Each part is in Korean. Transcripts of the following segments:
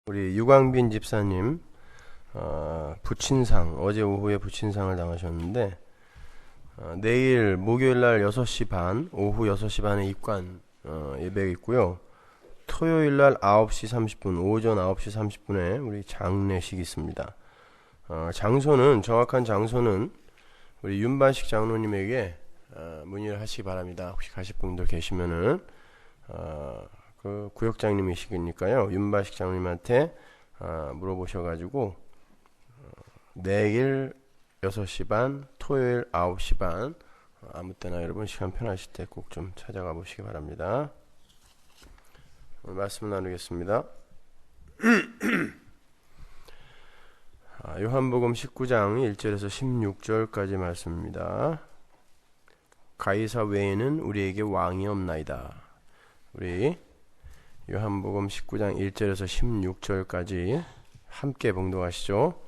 우리 유광빈 집사님 부친상 어제 오후에 부친상을 당하셨는데 내일 목요일날 6시 반 오후 6시 반에 입관 예배가 있고요. 토요일날 9시 30분 오전 9시 30분에 우리 장례식이 있습니다. 장소는 정확한 장소는 우리 윤반식 장로님에게 문의를 하시기 바랍니다. 혹시 가실 분들 계시면은 그 구역장님이시니까요. 윤바식 장님한테 물어보셔가지고 내일 6시 반, 토요일 9시 반 아무 때나 여러분 시간 편하실 때 꼭 좀 찾아가 보시기 바랍니다. 오늘 말씀 나누겠습니다. 요한복음 19장 1절에서 16절까지 말씀입니다. 가이사 외에는 우리에게 왕이 없나이다. 우리 요한복음 19장 1절에서 16절까지 함께 봉독하시죠.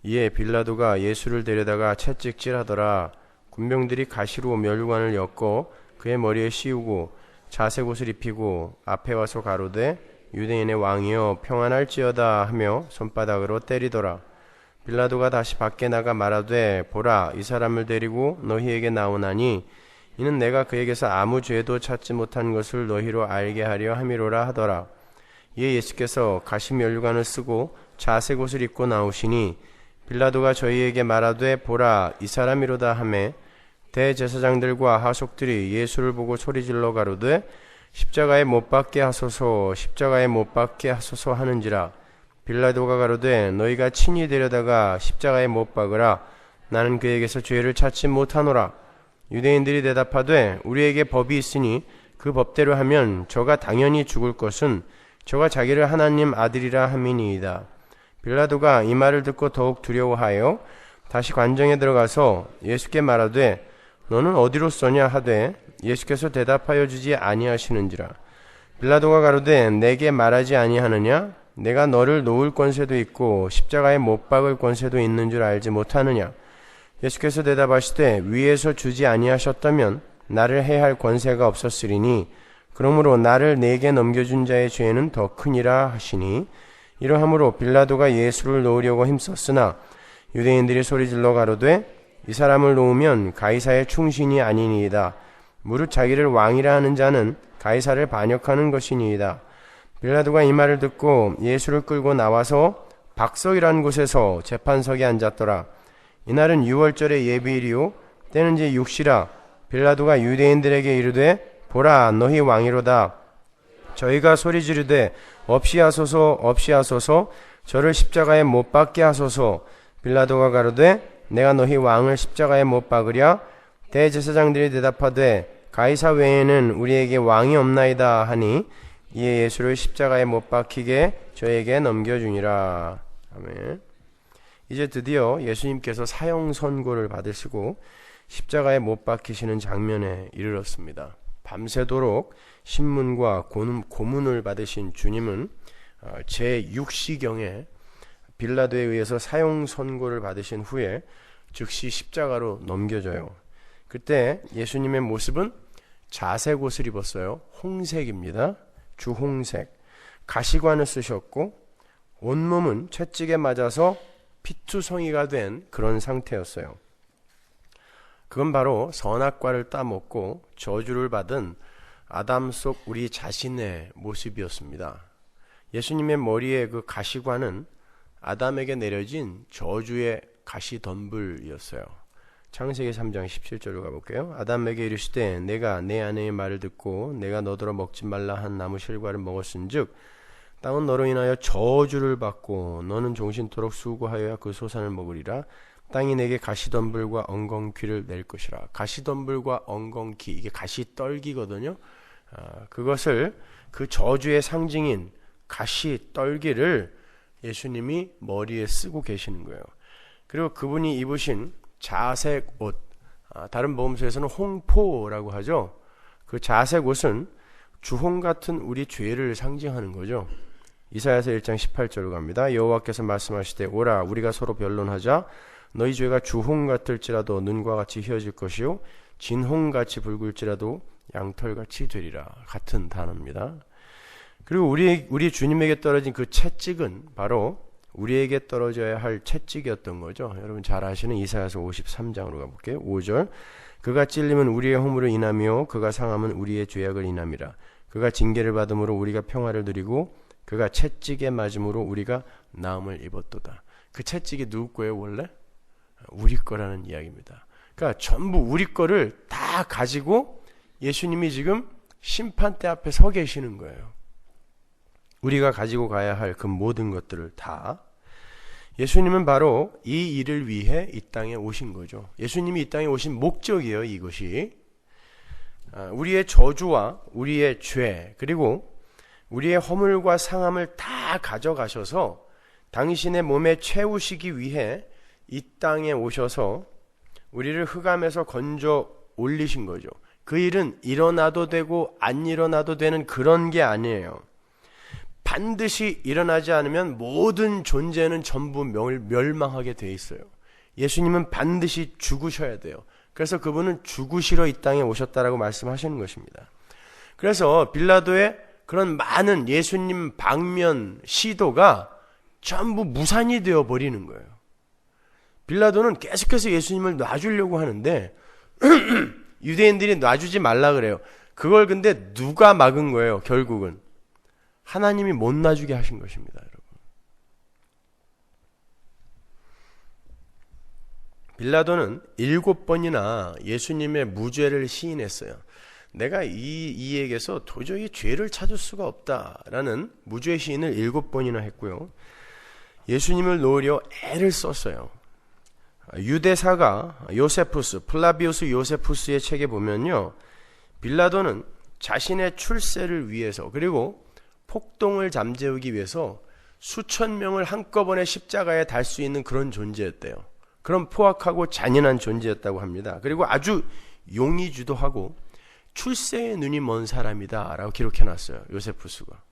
이에 빌라도가 예수를 데려다가 채찍질하더라. 군병들이 가시로 멸관을 엮어 그의 머리에 씌우고 자색 옷을 입히고 앞에 와서 가로되 유대인의 왕이여 평안할지어다 하며 손바닥으로 때리더라. 빌라도가 다시 밖에 나가 말하되 보라 이 사람을 데리고 너희에게 나오나니 이는 내가 그에게서 아무 죄도 찾지 못한 것을 너희로 알게 하려 함이로라 하더라. 이에 예수께서 가시면류관을 쓰고 자색 옷을 입고 나오시니 빌라도가 저희에게 말하되 보라 이 사람이로다 하매 대제사장들과 하속들이 예수를 보고 소리질러 가로되 십자가에 못 박게 하소서 십자가에 못 박게 하소서 하는지라. 빌라도가 가로되 너희가 친히 데려다가 십자가에 못 박으라. 나는 그에게서 죄를 찾지 못하노라. 유대인들이 대답하되 우리에게 법이 있으니 그 법대로 하면 저가 당연히 죽을 것은 저가 자기를 하나님 아들이라 함이니이다. 빌라도가 이 말을 듣고 더욱 두려워하여 다시 관정에 들어가서 예수께 말하되 너는 어디로 쏘냐 하되 예수께서 대답하여 주지 아니하시는지라. 빌라도가 가로되 내게 말하지 아니하느냐 내가 너를 놓을 권세도 있고 십자가에 못 박을 권세도 있는 줄 알지 못하느냐. 예수께서 대답하시되 위에서 주지 아니하셨다면 나를 해할 권세가 없었으리니 그러므로 나를 내게 넘겨준 자의 죄는 더 크니라 하시니 이러함으로 빌라도가 예수를 놓으려고 힘썼으나 유대인들이 소리질러 가로되 이 사람을 놓으면 가이사의 충신이 아니니이다. 무릇 자기를 왕이라 하는 자는 가이사를 반역하는 것이니이다. 빌라도가 이 말을 듣고 예수를 끌고 나와서 박석이라는 곳에서 재판석에 앉았더라. 이날은 6월절의 예비일이요 때는 제 6시라. 빌라도가 유대인들에게 이르되 보라 너희 왕이로다. 저희가 소리 지르되 없이 하소서 없이 하소서 저를 십자가에 못 박게 하소서. 빌라도가 가로되 내가 너희 왕을 십자가에 못 박으랴. 대제사장들이 대답하되 가이사 외에는 우리에게 왕이 없나이다 하니 이에 예수를 십자가에 못 박히게 저에게 넘겨주니라. 아멘. 이제 드디어 예수님께서 사형 선고를 받으시고 십자가에 못 박히시는 장면에 이르렀습니다. 밤새도록 신문과 고문을 받으신 주님은 제6시경에 빌라도에 의해서 사형 선고를 받으신 후에 즉시 십자가로 넘겨져요. 그때 예수님의 모습은 자색 옷을 입었어요. 홍색입니다. 주홍색. 가시관을 쓰셨고 온몸은 채찍에 맞아서 피투성이가 된 그런 상태였어요. 그건 바로 선악과를 따먹고 저주를 받은 아담 속 우리 자신의 모습이었습니다. 예수님의 머리에 그 가시관은 아담에게 내려진 저주의 가시덤불이었어요. 창세기 3장 17절로 가볼게요. 아담에게 이르시되 내가 내 아내의 말을 듣고 내가 너더러 먹지 말라 한 나무 실과를 먹었은즉 땅은 너로 인하여 저주를 받고 너는 종신토록 수고하여야 그 소산을 먹으리라. 땅이 내게 가시덤불과 엉겅퀴를 낼 것이라. 가시덤불과 엉겅퀴 이게 가시떨기거든요. 그것을 그 저주의 상징인 가시떨기를 예수님이 머리에 쓰고 계시는 거예요. 그리고 그분이 입으신 자색 옷, 다른 복음서에서는 홍포라고 하죠. 그 자색 옷은 주홍 같은 우리 죄를 상징하는 거죠. 이사야서 1장 18절로 갑니다. 여호와께서 말씀하시되 오라 우리가 서로 변론하자. 너희 죄가 주홍 같을지라도 눈과 같이 희어질 것이요 진홍같이 붉을지라도 양털같이 되리라. 같은 단어입니다. 그리고 우리 주님에게 떨어진 그 채찍은 바로 우리에게 떨어져야 할 채찍이었던 거죠. 여러분 잘 아시는 이사야서 53장으로 가볼게요. 5절. 그가 찔림은 우리의 허물을 인하며 그가 상함은 우리의 죄악을 인함이라. 그가 징계를 받음으로 우리가 평화를 누리고 그가 채찍에 맞음으로 우리가 나음을 입었도다. 그 채찍이 누구 거예요 원래? 우리 거라는 이야기입니다. 그러니까 전부 우리 거를 다 가지고 예수님이 지금 심판대 앞에 서 계시는 거예요. 우리가 가지고 가야 할 그 모든 것들을 다. 예수님은 바로 이 일을 위해 이 땅에 오신 거죠. 예수님이 이 땅에 오신 목적이에요. 이것이 우리의 저주와 우리의 죄 그리고 우리의 허물과 상함을 다 가져가셔서 당신의 몸에 채우시기 위해 이 땅에 오셔서 우리를 흑암에서 건져 올리신 거죠. 그 일은 일어나도 되고 안 일어나도 되는 그런 게 아니에요. 반드시 일어나지 않으면 모든 존재는 전부 멸망하게 돼 있어요. 예수님은 반드시 죽으셔야 돼요. 그래서 그분은 죽으시러 이 땅에 오셨다라고 말씀하시는 것입니다. 그래서 빌라도의 그런 많은 예수님 방면 시도가 전부 무산이 되어 버리는 거예요. 빌라도는 계속해서 예수님을 놔주려고 하는데 유대인들이 놔주지 말라 그래요. 그걸 근데 누가 막은 거예요? 결국은 하나님이 못 놔주게 하신 것입니다. 여러분. 빌라도는 7번이나 예수님의 무죄를 시인했어요. 내가 이에게서 도저히 죄를 찾을 수가 없다라는 무죄 시인을 7번이나 했고요. 예수님을 놓으려 애를 썼어요. 유대사가 플라비우스 요세푸스의 책에 보면요, 빌라도는 자신의 출세를 위해서 그리고 폭동을 잠재우기 위해서 수천 명을 한꺼번에 십자가에 달 수 있는 그런 존재였대요. 그런 포악하고 잔인한 존재였다고 합니다. 그리고 아주 용의주도하고 출세의 눈이 먼 사람이다 라고 기록해놨어요. 요세푸스가.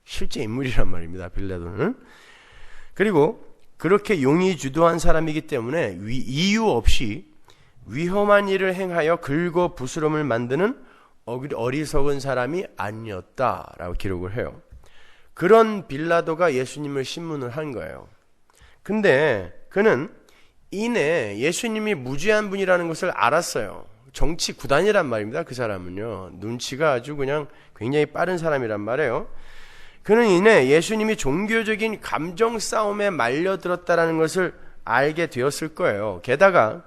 실제 인물이란 말입니다. 빌라도는. 그리고 그렇게 용의주도한 사람이기 때문에 이유 없이 위험한 일을 행하여 긁어 부스럼을 만드는 어리석은 사람이 아니었다라고 기록을 해요. 그런 빌라도가 예수님을 신문을 한 거예요. 근데 그는 이내 예수님이 무죄한 분이라는 것을 알았어요. 정치 구단이란 말입니다. 그 사람은요. 눈치가 아주 그냥 굉장히 빠른 사람이란 말이에요. 그는 이내 예수님이 종교적인 감정 싸움에 말려들었다라는 것을 알게 되었을 거예요. 게다가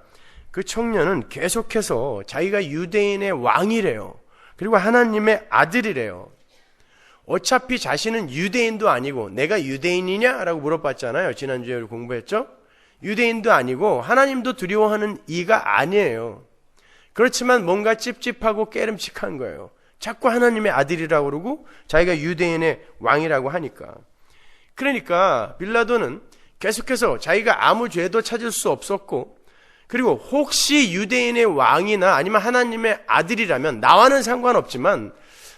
그 청년은 계속해서 자기가 유대인의 왕이래요. 그리고 하나님의 아들이래요. 어차피 자신은 유대인도 아니고 내가 유대인이냐? 라고 물어봤잖아요. 지난주에 우리 공부했죠? 유대인도 아니고 하나님도 두려워하는 이가 아니에요. 그렇지만 뭔가 찝찝하고 깨름칙한 거예요. 자꾸 하나님의 아들이라고 그러고 자기가 유대인의 왕이라고 하니까. 그러니까 빌라도는 계속해서 자기가 아무 죄도 찾을 수 없었고, 그리고 혹시 유대인의 왕이나 아니면 하나님의 아들이라면 나와는 상관없지만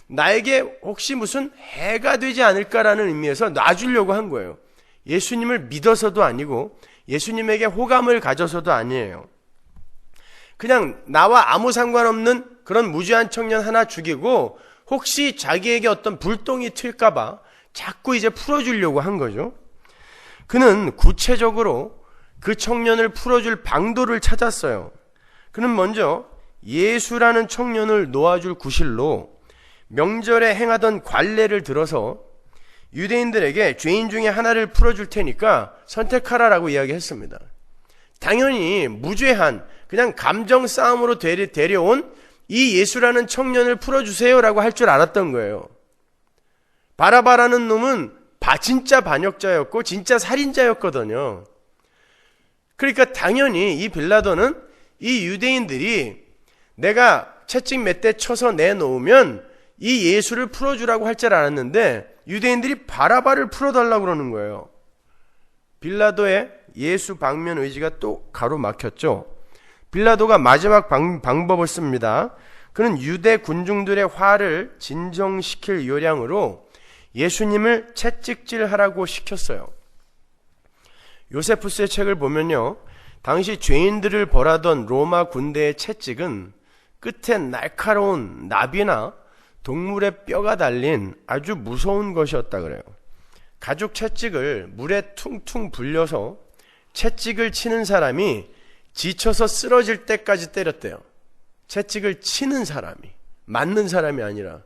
나에게 혹시 무슨 해가 되지 않을까라는 의미에서 놔주려고 한 거예요. 예수님을 믿어서도 아니고 예수님에게 호감을 가져서도 아니에요. 그냥 나와 아무 상관없는 그런 무죄한 청년 하나 죽이고 혹시 자기에게 어떤 불똥이 튈까봐 자꾸 이제 풀어주려고 한 거죠. 그는 구체적으로 그 청년을 풀어줄 방도를 찾았어요. 그는 먼저 예수라는 청년을 놓아줄 구실로 명절에 행하던 관례를 들어서 유대인들에게 죄인 중에 하나를 풀어줄 테니까 선택하라라고 이야기했습니다. 당연히 무죄한 그냥 감정 싸움으로 데려온 이 예수라는 청년을 풀어주세요라고 할 줄 알았던 거예요. 바라바라는 놈은 진짜 반역자였고 진짜 살인자였거든요. 그러니까 당연히 이 빌라도는 이 유대인들이 내가 채찍 몇 대 쳐서 내놓으면 이 예수를 풀어주라고 할 줄 알았는데 유대인들이 바라바를 풀어달라고 그러는 거예요. 빌라도의 예수 방면 의지가 또 가로막혔죠. 빌라도가 마지막 방법을 씁니다. 그는 유대 군중들의 화를 진정시킬 요량으로 예수님을 채찍질하라고 시켰어요. 요세푸스의 책을 보면요, 당시 죄인들을 벌하던 로마 군대의 채찍은 끝에 날카로운 나비나 동물의 뼈가 달린 아주 무서운 것이었다 그래요. 가죽 채찍을 물에 퉁퉁 불려서 채찍을 치는 사람이 지쳐서 쓰러질 때까지 때렸대요. 채찍을 치는 사람이, 맞는 사람이 아니라.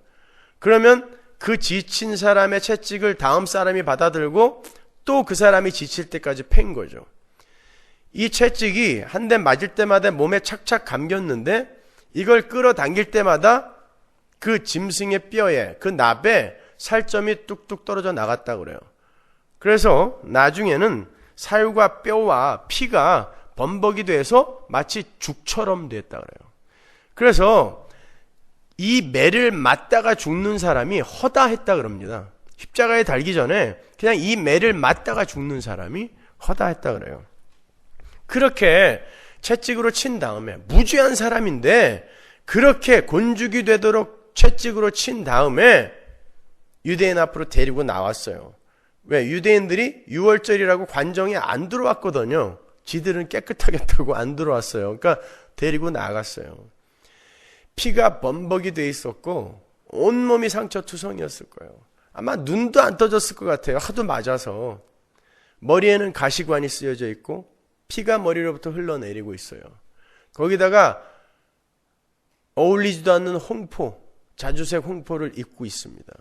그러면 그 지친 사람의 채찍을 다음 사람이 받아들고 또 그 사람이 지칠 때까지 팬 거죠. 이 채찍이 한 대 맞을 때마다 몸에 착착 감겼는데 이걸 끌어당길 때마다 그 짐승의 뼈에, 그 납에 살점이 뚝뚝 떨어져 나갔다 그래요. 그래서 나중에는 살과 뼈와 피가 범벅이 돼서 마치 죽처럼 됐다 그래요. 그래서 이 매를 맞다가 죽는 사람이 허다했다 그럽니다. 십자가에 달기 전에 그냥 이 매를 맞다가 죽는 사람이 허다했다 그래요. 그렇게 채찍으로 친 다음에, 무죄한 사람인데 그렇게 곤죽이 되도록 채찍으로 친 다음에 유대인 앞으로 데리고 나왔어요. 왜? 유대인들이 유월절이라고 관정에 안 들어왔거든요. 지들은 깨끗하겠다고 안 들어왔어요. 그러니까 데리고 나갔어요. 피가 범벅이 돼 있었고 온몸이 상처투성이었을 거예요. 아마 눈도 안 떠졌을 것 같아요. 하도 맞아서. 머리에는 가시관이 쓰여져 있고 피가 머리로부터 흘러내리고 있어요. 거기다가 어울리지도 않는 홍포, 자주색 홍포를 입고 있습니다.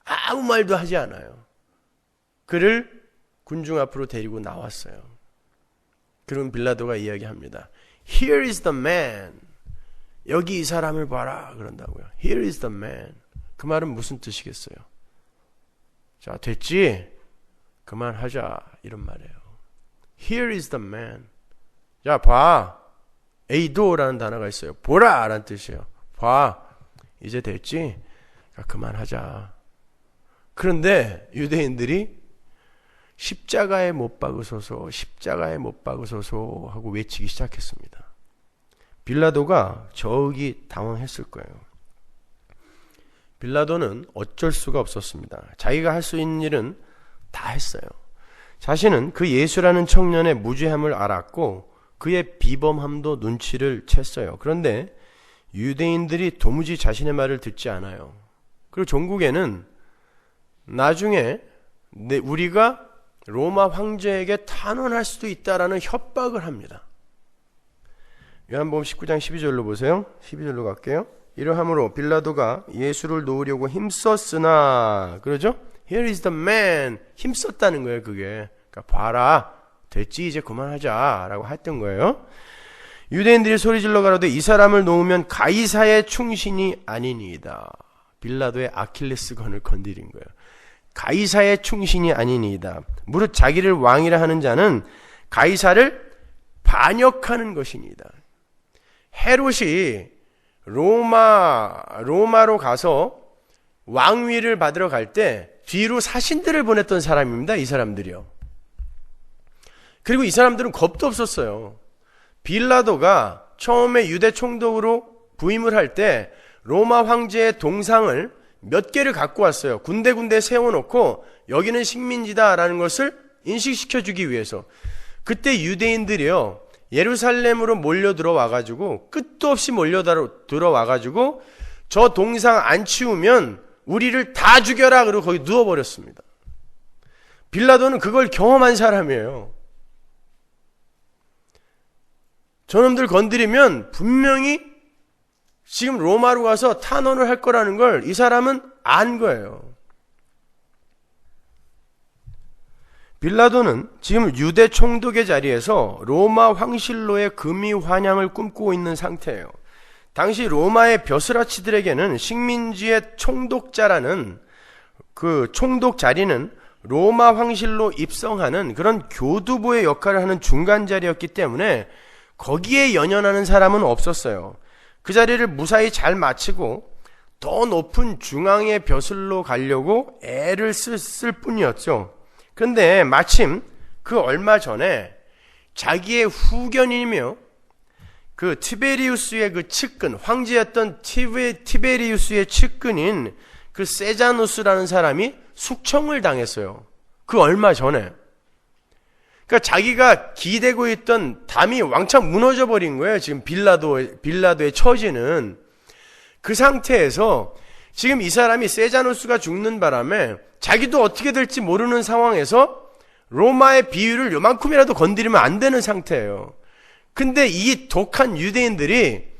아무 말도 하지 않아요. 그를 군중 앞으로 데리고 나왔어요. 그럼 빌라도가 이야기합니다. Here is the man. 여기 이 사람을 봐라 그런다고요. Here is the man. 그 말은 무슨 뜻이겠어요? 자, 됐지? 그만하자 이런 말이에요. Here is the man. 자, 봐. 에이도라는 단어가 있어요. 보라 라는 뜻이에요. 봐. 이제 됐지? 자, 그만하자. 그런데 유대인들이 십자가에 못 박으소서, 십자가에 못 박으소서 하고 외치기 시작했습니다. 빌라도가 저기 당황했을 거예요. 빌라도는 어쩔 수가 없었습니다. 자기가 할 수 있는 일은 다 했어요. 자신은 그 예수라는 청년의 무죄함을 알았고 그의 비범함도 눈치를 챘어요. 그런데 유대인들이 도무지 자신의 말을 듣지 않아요. 그리고 종국에는 나중에 우리가 로마 황제에게 탄원할 수도 있다라는 협박을 합니다. 요한복음 19장 12절로 보세요. 12절로 갈게요. 이러함으로 빌라도가 예수를 놓으려고 힘썼으나, 그러죠? Here is the man. 힘썼다는 거예요, 그게. 그러니까 봐라. 됐지, 이제 그만하자. 라고 했던 거예요. 유대인들이 소리질러 가로되 이 사람을 놓으면 가이사의 충신이 아니니이다. 빌라도의 아킬레스건을 건드린 거예요. 가이사의 충신이 아니니이다. 무릇 자기를 왕이라 하는 자는 가이사를 반역하는 것이니이다. 헤롯이 로마로 가서 왕위를 받으러 갈 때 뒤로 사신들을 보냈던 사람입니다. 이 사람들이요. 그리고 이 사람들은 겁도 없었어요. 빌라도가 처음에 유대 총독으로 부임을 할 때 로마 황제의 동상을 몇 개를 갖고 왔어요. 군데군데 세워놓고 여기는 식민지다라는 것을 인식시켜주기 위해서. 그때 유대인들이요, 예루살렘으로 몰려 들어와가지고, 끝도 없이 몰려 들어와가지고 저 동상 안 치우면 우리를 다 죽여라 그러고 거기 누워버렸습니다. 빌라도는 그걸 경험한 사람이에요. 저놈들 건드리면 분명히 지금 로마로 가서 탄원을 할 거라는 걸 이 사람은 안 거예요. 빌라도는 지금 유대 총독의 자리에서 로마 황실로의 금이 환향을 꿈꾸고 있는 상태예요. 당시 로마의 벼슬아치들에게는 식민지의 총독자라는 그 총독 자리는 로마 황실로 입성하는 그런 교두보의 역할을 하는 중간 자리였기 때문에 거기에 연연하는 사람은 없었어요. 그 자리를 무사히 잘 마치고 더 높은 중앙의 벼슬로 가려고 애를 쓸 뿐이었죠. 그런데 마침 그 얼마 전에 자기의 후견이며 그 티베리우스의 그 측근, 황제였던 티베리우스의 측근인 그 세자누스라는 사람이 숙청을 당했어요. 그 얼마 전에. 그러니까 자기가 기대고 있던 담이 왕창 무너져 버린 거예요. 지금 빌라도의 처지는. 그 상태에서 지금 이 사람이 세자누스가 죽는 바람에 자기도 어떻게 될지 모르는 상황에서 로마의 비위를 요만큼이라도 건드리면 안 되는 상태예요. 근데 이 독한 유대인들이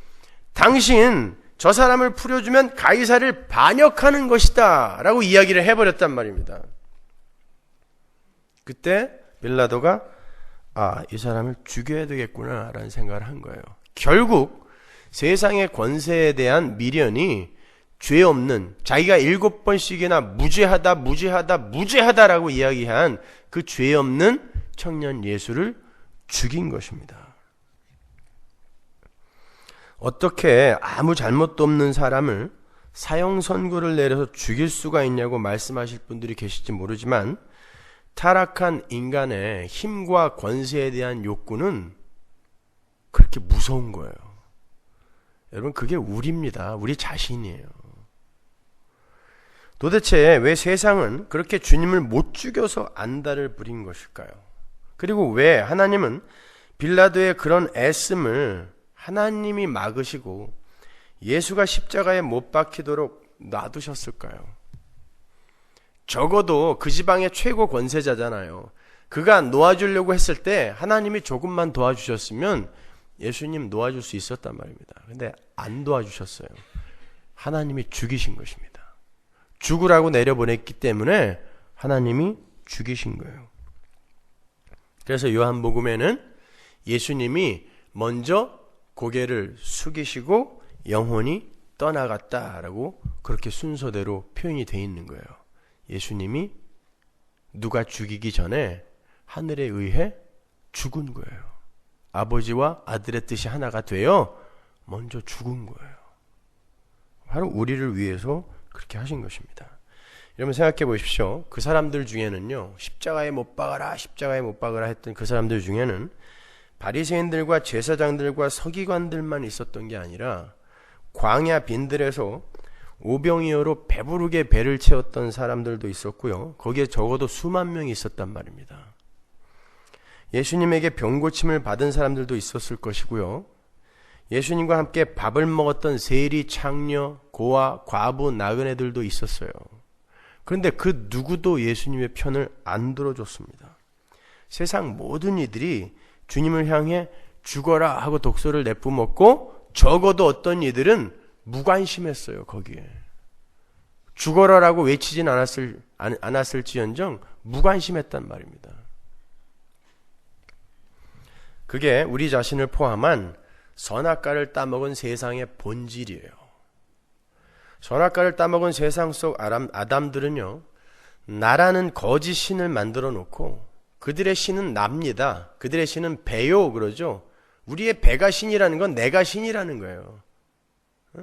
당신 저 사람을 풀어주면 가이사를 반역하는 것이다 라고 이야기를 해버렸단 말입니다. 그때 빌라도가 이 사람을 죽여야 되겠구나 라는 생각을 한 거예요. 결국 세상의 권세에 대한 미련이 죄 없는, 자기가 7번씩이나 무죄하다라고 이야기한 그 죄 없는 청년 예수를 죽인 것입니다. 어떻게 아무 잘못도 없는 사람을 사형 선고를 내려서 죽일 수가 있냐고 말씀하실 분들이 계실지 모르지만, 타락한 인간의 힘과 권세에 대한 욕구는 그렇게 무서운 거예요. 여러분, 그게 우리입니다. 우리 자신이에요. 도대체 왜 세상은 그렇게 주님을 못 죽여서 안달을 부린 것일까요? 그리고 왜 하나님은 빌라도의 그런 애씀을 하나님이 막으시고 예수가 십자가에 못 박히도록 놔두셨을까요? 적어도 그 지방의 최고 권세자잖아요. 그가 놓아주려고 했을 때 하나님이 조금만 도와주셨으면 예수님 놓아줄 수 있었단 말입니다. 근데 안 도와주셨어요. 하나님이 죽이신 것입니다. 죽으라고 내려보냈기 때문에 하나님이 죽이신 거예요. 그래서 요한복음에는 예수님이 먼저 고개를 숙이시고 영혼이 떠나갔다라고 그렇게 순서대로 표현이 되어 있는 거예요. 예수님이 누가 죽이기 전에 하늘에 의해 죽은 거예요. 아버지와 아들의 뜻이 하나가 되어 먼저 죽은 거예요. 바로 우리를 위해서 그렇게 하신 것입니다. 여러분 생각해 보십시오. 그 사람들 중에는요, 십자가에 못 박아라 했던 그 사람들 중에는 바리새인들과 제사장들과 서기관들만 있었던 게 아니라 광야 빈들에서 오병이어로 배부르게 배를 채웠던 사람들도 있었고요. 거기에 적어도 수만 명이 있었단 말입니다. 예수님에게 병고침을 받은 사람들도 있었을 것이고요. 예수님과 함께 밥을 먹었던 세리, 창녀, 고아, 과부, 나그네들도 있었어요. 그런데 그 누구도 예수님의 편을 안 들어줬습니다. 세상 모든 이들이 주님을 향해 죽어라 하고 독소를 내뿜었고, 적어도 어떤 이들은 무관심했어요. 거기에 죽어라라고 외치진 않았을지언정 무관심했단 말입니다. 그게 우리 자신을 포함한 선악과를 따먹은 세상의 본질이에요. 선악과를 따먹은 세상 속 아담들은요, 나라는 거짓 신을 만들어 놓고 그들의 신은 납니다. 그들의 신은 배요 그러죠. 우리의 배가 신이라는 건 내가 신이라는 거예요.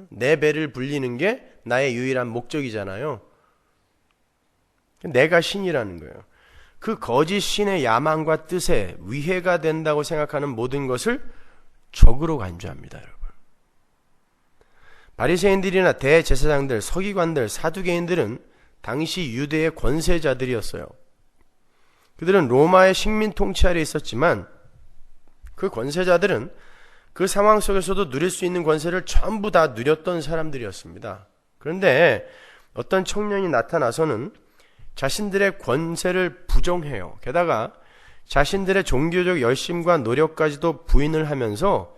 내 배를 불리는 게 나의 유일한 목적이잖아요. 내가 신이라는 거예요. 그 거짓 신의 야망과 뜻에 위해가 된다고 생각하는 모든 것을 적으로 간주합니다, 여러분. 바리새인들이나 대제사장들, 서기관들, 사두개인들은 당시 유대의 권세자들이었어요. 그들은 로마의 식민 통치 아래 있었지만 그 권세자들은 그 상황 속에서도 누릴 수 있는 권세를 전부 다 누렸던 사람들이었습니다. 그런데 어떤 청년이 나타나서는 자신들의 권세를 부정해요. 게다가 자신들의 종교적 열심과 노력까지도 부인을 하면서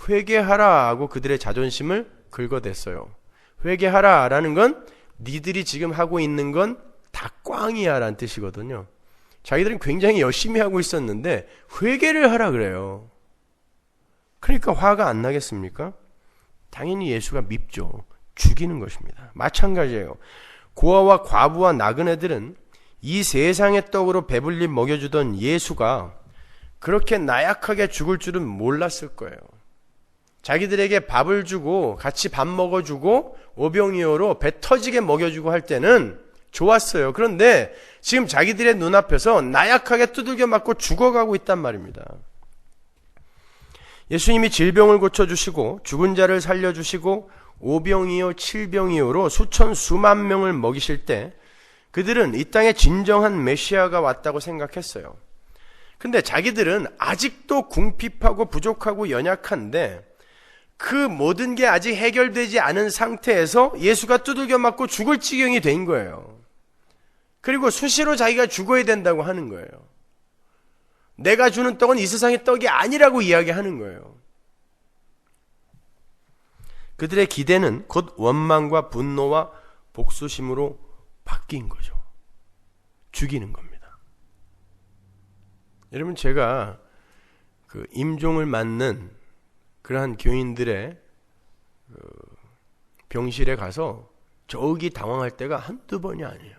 회개하라 하고 그들의 자존심을 긁어댔어요. 회개하라 라는 건 니들이 지금 하고 있는 건 다 꽝이야 라는 뜻이거든요. 자기들은 굉장히 열심히 하고 있었는데 회개를 하라 그래요. 그러니까 화가 안 나겠습니까? 당연히 예수가 밉죠. 죽이는 것입니다. 마찬가지예요. 고아와 과부와 나그네들은 이 세상의 떡으로 배불리 먹여주던 예수가 그렇게 나약하게 죽을 줄은 몰랐을 거예요. 자기들에게 밥을 주고 같이 밥 먹어주고 오병이어로 배 터지게 먹여주고 할 때는 좋았어요. 그런데 지금 자기들의 눈앞에서 나약하게 두들겨 맞고 죽어가고 있단 말입니다. 예수님이 질병을 고쳐주시고 죽은 자를 살려주시고 오병이어, 칠병이어로 수천 수만 명을 먹이실 때 그들은 이 땅에 진정한 메시아가 왔다고 생각했어요. 근데 자기들은 아직도 궁핍하고 부족하고 연약한데 그 모든 게 아직 해결되지 않은 상태에서 예수가 두들겨 맞고 죽을 지경이 된 거예요. 그리고 수시로 자기가 죽어야 된다고 하는 거예요. 내가 주는 떡은 이 세상의 떡이 아니라고 이야기하는 거예요. 그들의 기대는 곧 원망과 분노와 복수심으로 바뀐 거죠. 죽이는 겁니다. 여러분, 제가 그 임종을 맞는 그러한 교인들의 병실에 가서 저기 당황할 때가 한두 번이 아니에요.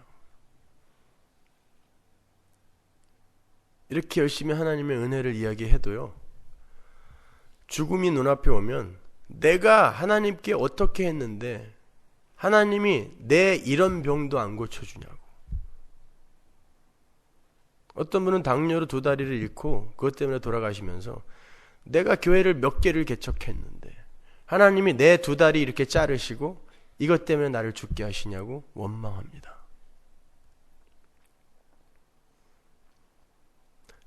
이렇게 열심히 하나님의 은혜를 이야기해도요, 죽음이 눈앞에 오면 내가 하나님께 어떻게 했는데 하나님이 내 이런 병도 안 고쳐주냐고. 어떤 분은 당뇨로 2다리를 잃고 그것 때문에 돌아가시면서 내가 교회를 몇 개를 개척했는데 하나님이 내 2다리 이렇게 자르시고 이것 때문에 나를 죽게 하시냐고 원망합니다.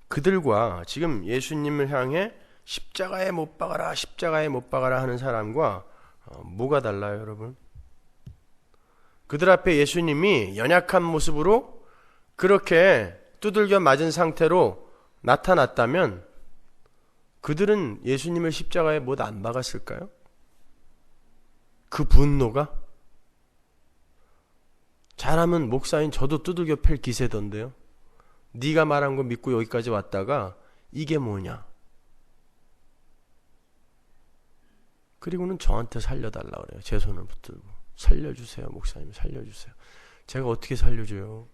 그들과 지금 예수님을 향해 십자가에 못 박아라, 십자가에 못 박아라 하는 사람과 뭐가 달라요, 여러분? 그들 앞에 예수님이 연약한 모습으로 그렇게 두들겨 맞은 상태로 나타났다면 그들은 예수님을 십자가에 못 안 박았을까요? 그 분노가? 잘하면 목사인 저도 두들겨 팰 기세던데요. 네가 말한 거 믿고 여기까지 왔다가 이게 뭐냐? 그리고는 저한테 살려달라 그래요. 제 손을 붙들고 살려주세요, 목사님 살려주세요. 제가 어떻게 살려줘요?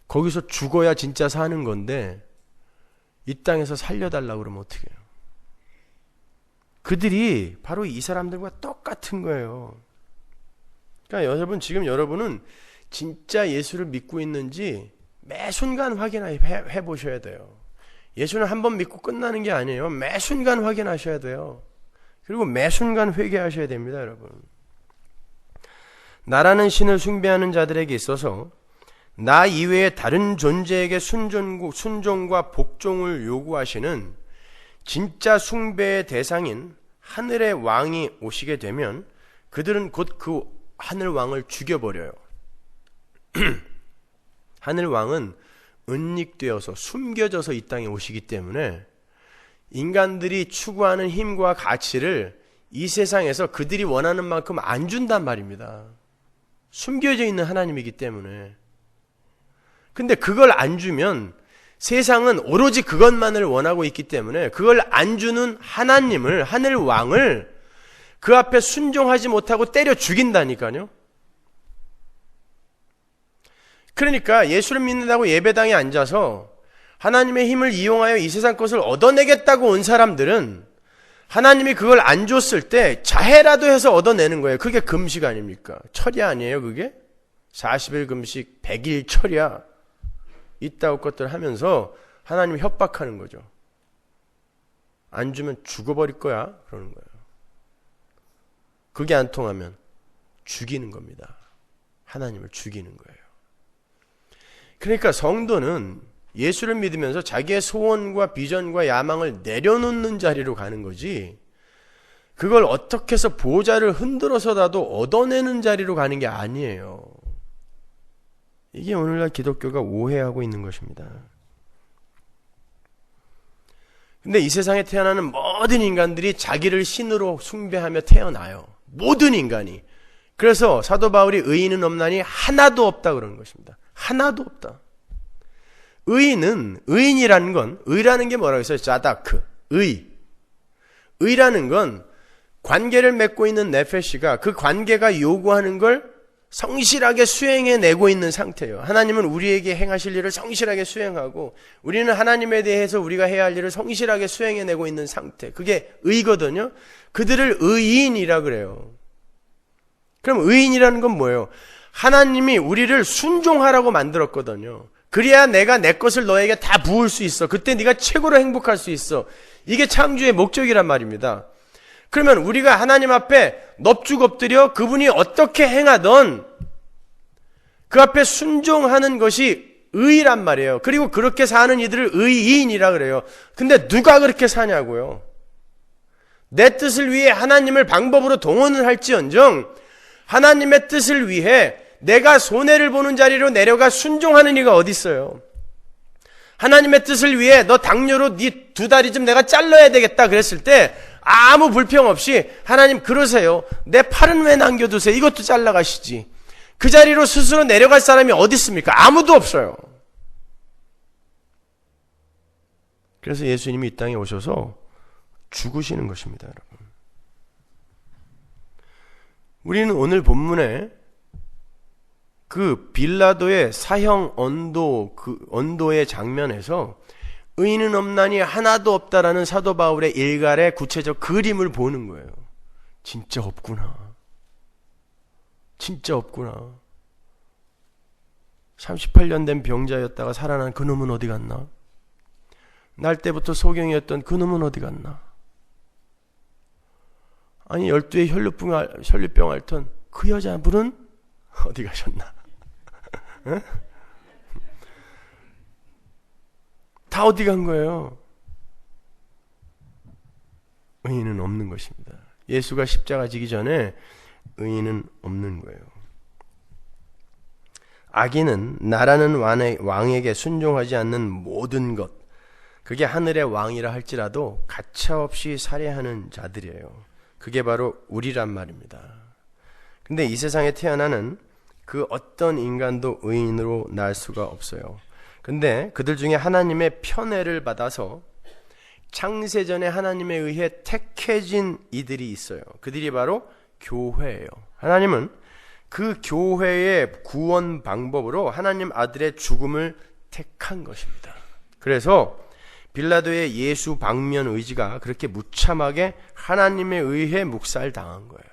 거기서 죽어야 진짜 사는 건데 이 땅에서 살려달라 그러면 어떻게 해요? 그들이 바로 이 사람들과 똑같은 거예요. 그러니까 여러분, 지금 여러분은 진짜 예수를 믿고 있는지 매 순간 확인해 보셔야 돼요. 예수는 한 번 믿고 끝나는 게 아니에요. 매 순간 확인하셔야 돼요. 그리고 매 순간 회개하셔야 됩니다, 여러분. 나라는 신을 숭배하는 자들에게 있어서 나 이외에 다른 존재에게 순종과 복종을 요구하시는 진짜 숭배의 대상인 하늘의 왕이 오시게 되면 그들은 곧 그 하늘 왕을 죽여버려요. 하늘 왕은 은닉되어서 숨겨져서 이 땅에 오시기 때문에 인간들이 추구하는 힘과 가치를 이 세상에서 그들이 원하는 만큼 안 준단 말입니다. 숨겨져 있는 하나님이기 때문에. 근데 그걸 안 주면 세상은 오로지 그것만을 원하고 있기 때문에 그걸 안 주는 하나님을, 하늘 왕을 그 앞에 순종하지 못하고 때려 죽인다니까요. 그러니까 예수를 믿는다고 예배당에 앉아서 하나님의 힘을 이용하여 이 세상 것을 얻어내겠다고 온 사람들은 하나님이 그걸 안 줬을 때 자해라도 해서 얻어내는 거예요. 그게 금식 아닙니까? 철야 아니에요, 그게? 40일 금식, 100일 철야 이따위 것들 하면서 하나님 협박하는 거죠. 안 주면 죽어버릴 거야 그러는 거예요. 그게 안 통하면 죽이는 겁니다. 하나님을 죽이는 거예요. 그러니까 성도는 예수를 믿으면서 자기의 소원과 비전과 야망을 내려놓는 자리로 가는 거지, 그걸 어떻게 해서 보좌를 흔들어서라도 얻어내는 자리로 가는 게 아니에요. 이게 오늘날 기독교가 오해하고 있는 것입니다. 근데 이 세상에 태어나는 모든 인간들이 자기를 신으로 숭배하며 태어나요. 모든 인간이. 그래서 사도 바울이 의인은 없나니 하나도 없다 그러는 것입니다. 하나도 없다. 의인이라는 건, 의라는 게 뭐라고 했어요? 자다크, 의라는 건 관계를 맺고 있는 네페시가 그 관계가 요구하는 걸 성실하게 수행해내고 있는 상태예요. 하나님은 우리에게 행하실 일을 성실하게 수행하고 우리는 하나님에 대해서 우리가 해야 할 일을 성실하게 수행해내고 있는 상태. 그게 의거든요. 그들을 의인이라 그래요. 그럼 의인이라는 건 뭐예요? 하나님이 우리를 순종하라고 만들었거든요. 그래야 내가 내 것을 너에게 다 부을 수 있어. 그때 네가 최고로 행복할 수 있어. 이게 창조의 목적이란 말입니다. 그러면 우리가 하나님 앞에 넙죽 엎드려 그분이 어떻게 행하던 그 앞에 순종하는 것이 의란 말이에요. 그리고 그렇게 사는 이들을 의인이라 그래요. 근데 누가 그렇게 사냐고요? 내 뜻을 위해 하나님을 방법으로 동원을 할지언정 하나님의 뜻을 위해 내가 손해를 보는 자리로 내려가 순종하는 이가 어디 있어요? 하나님의 뜻을 위해 너 당뇨로 네 두 다리 좀 내가 잘라야 되겠다 그랬을 때 아무 불평 없이 하나님 그러세요. 내 팔은 왜 남겨두세요? 이것도 잘라가시지. 그 자리로 스스로 내려갈 사람이 어디 있습니까? 아무도 없어요. 그래서 예수님이 이 땅에 오셔서 죽으시는 것입니다, 여러분. 우리는 오늘 본문에 그 빌라도의 사형 언도의 장면에서 의인은 없나니 하나도 없다라는 사도 바울의 일갈의 구체적 그림을 보는 거예요. 진짜 없구나. 진짜 없구나. 38년 된 병자였다가 살아난 그 놈은 어디 갔나? 날 때부터 소경이었던 그 놈은 어디 갔나? 아니 12의 혈류병 앓던 그 여자분은 어디 가셨나? 에? 다 어디 간 거예요? 의인은 없는 것입니다. 예수가 십자가 지기 전에 의인은 없는 거예요. 악인은 나라는 왕에게 순종하지 않는 모든 것, 그게 하늘의 왕이라 할지라도 가차없이 살해하는 자들이에요. 그게 바로 우리란 말입니다. 근데 이 세상에 태어나는 그 어떤 인간도 의인으로 날 수가 없어요. 근데 그들 중에 하나님의 편애를 받아서 창세전에 하나님에 의해 택해진 이들이 있어요. 그들이 바로 교회예요. 하나님은 그 교회의 구원 방법으로 하나님 아들의 죽음을 택한 것입니다. 그래서 빌라도의 예수 방면 의지가 그렇게 무참하게 하나님에 의해 묵살당한 거예요.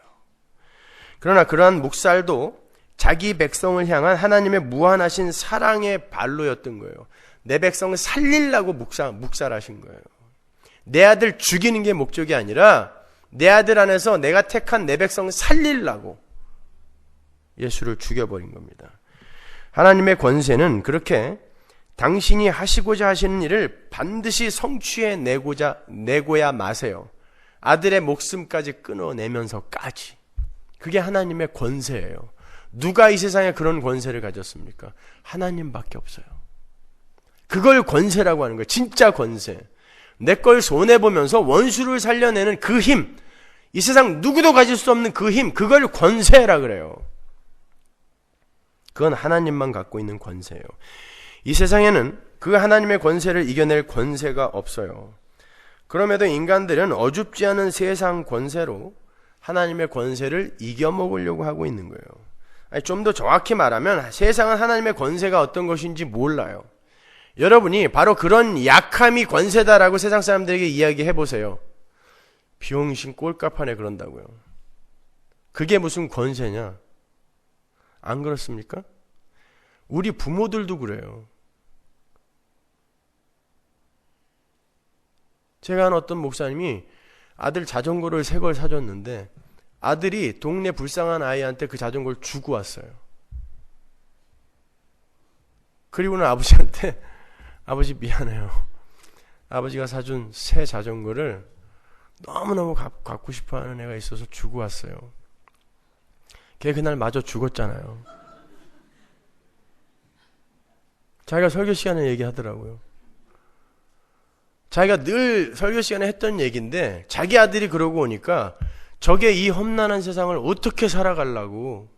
그러나 그러한 묵살도 자기 백성을 향한 하나님의 무한하신 사랑의 발로였던 거예요. 내 백성을 살리려고 묵살하신 거예요. 내 아들 죽이는 게 목적이 아니라 내 아들 안에서 내가 택한 내 백성을 살리려고 예수를 죽여버린 겁니다. 하나님의 권세는 그렇게 당신이 하시고자 하시는 일을 반드시 성취해 내고야 마세요. 아들의 목숨까지 끊어내면서까지. 그게 하나님의 권세예요. 누가 이 세상에 그런 권세를 가졌습니까? 하나님밖에 없어요. 그걸 권세라고 하는 거예요. 진짜 권세. 내 걸 손해보면서 원수를 살려내는 그 힘, 이 세상 누구도 가질 수 없는 그 힘, 그걸 권세라 그래요. 그건 하나님만 갖고 있는 권세예요. 이 세상에는 그 하나님의 권세를 이겨낼 권세가 없어요. 그럼에도 인간들은 어줍지 않은 세상 권세로 하나님의 권세를 이겨먹으려고 하고 있는 거예요. 좀 더 정확히 말하면 세상은 하나님의 권세가 어떤 것인지 몰라요. 여러분이 바로 그런 약함이 권세다라고 세상 사람들에게 이야기해 보세요. 병신 꼴값하네 그런다고요. 그게 무슨 권세냐? 안 그렇습니까? 우리 부모들도 그래요. 제가 아는 어떤 목사님이 아들 자전거를 새 걸 사줬는데 아들이 동네 불쌍한 아이한테 그 자전거를 주고 왔어요. 그리고는 아버지한테 아버지 미안해요. 아버지가 사준 새 자전거를 너무너무 갖고 싶어하는 애가 있어서 주고 왔어요. 걔 그날 마저 죽었잖아요. 자기가 설교 시간에 얘기하더라고요. 자기가 늘 설교 시간에 했던 얘기인데 자기 아들이 그러고 오니까 저게 이 험난한 세상을 어떻게 살아가려고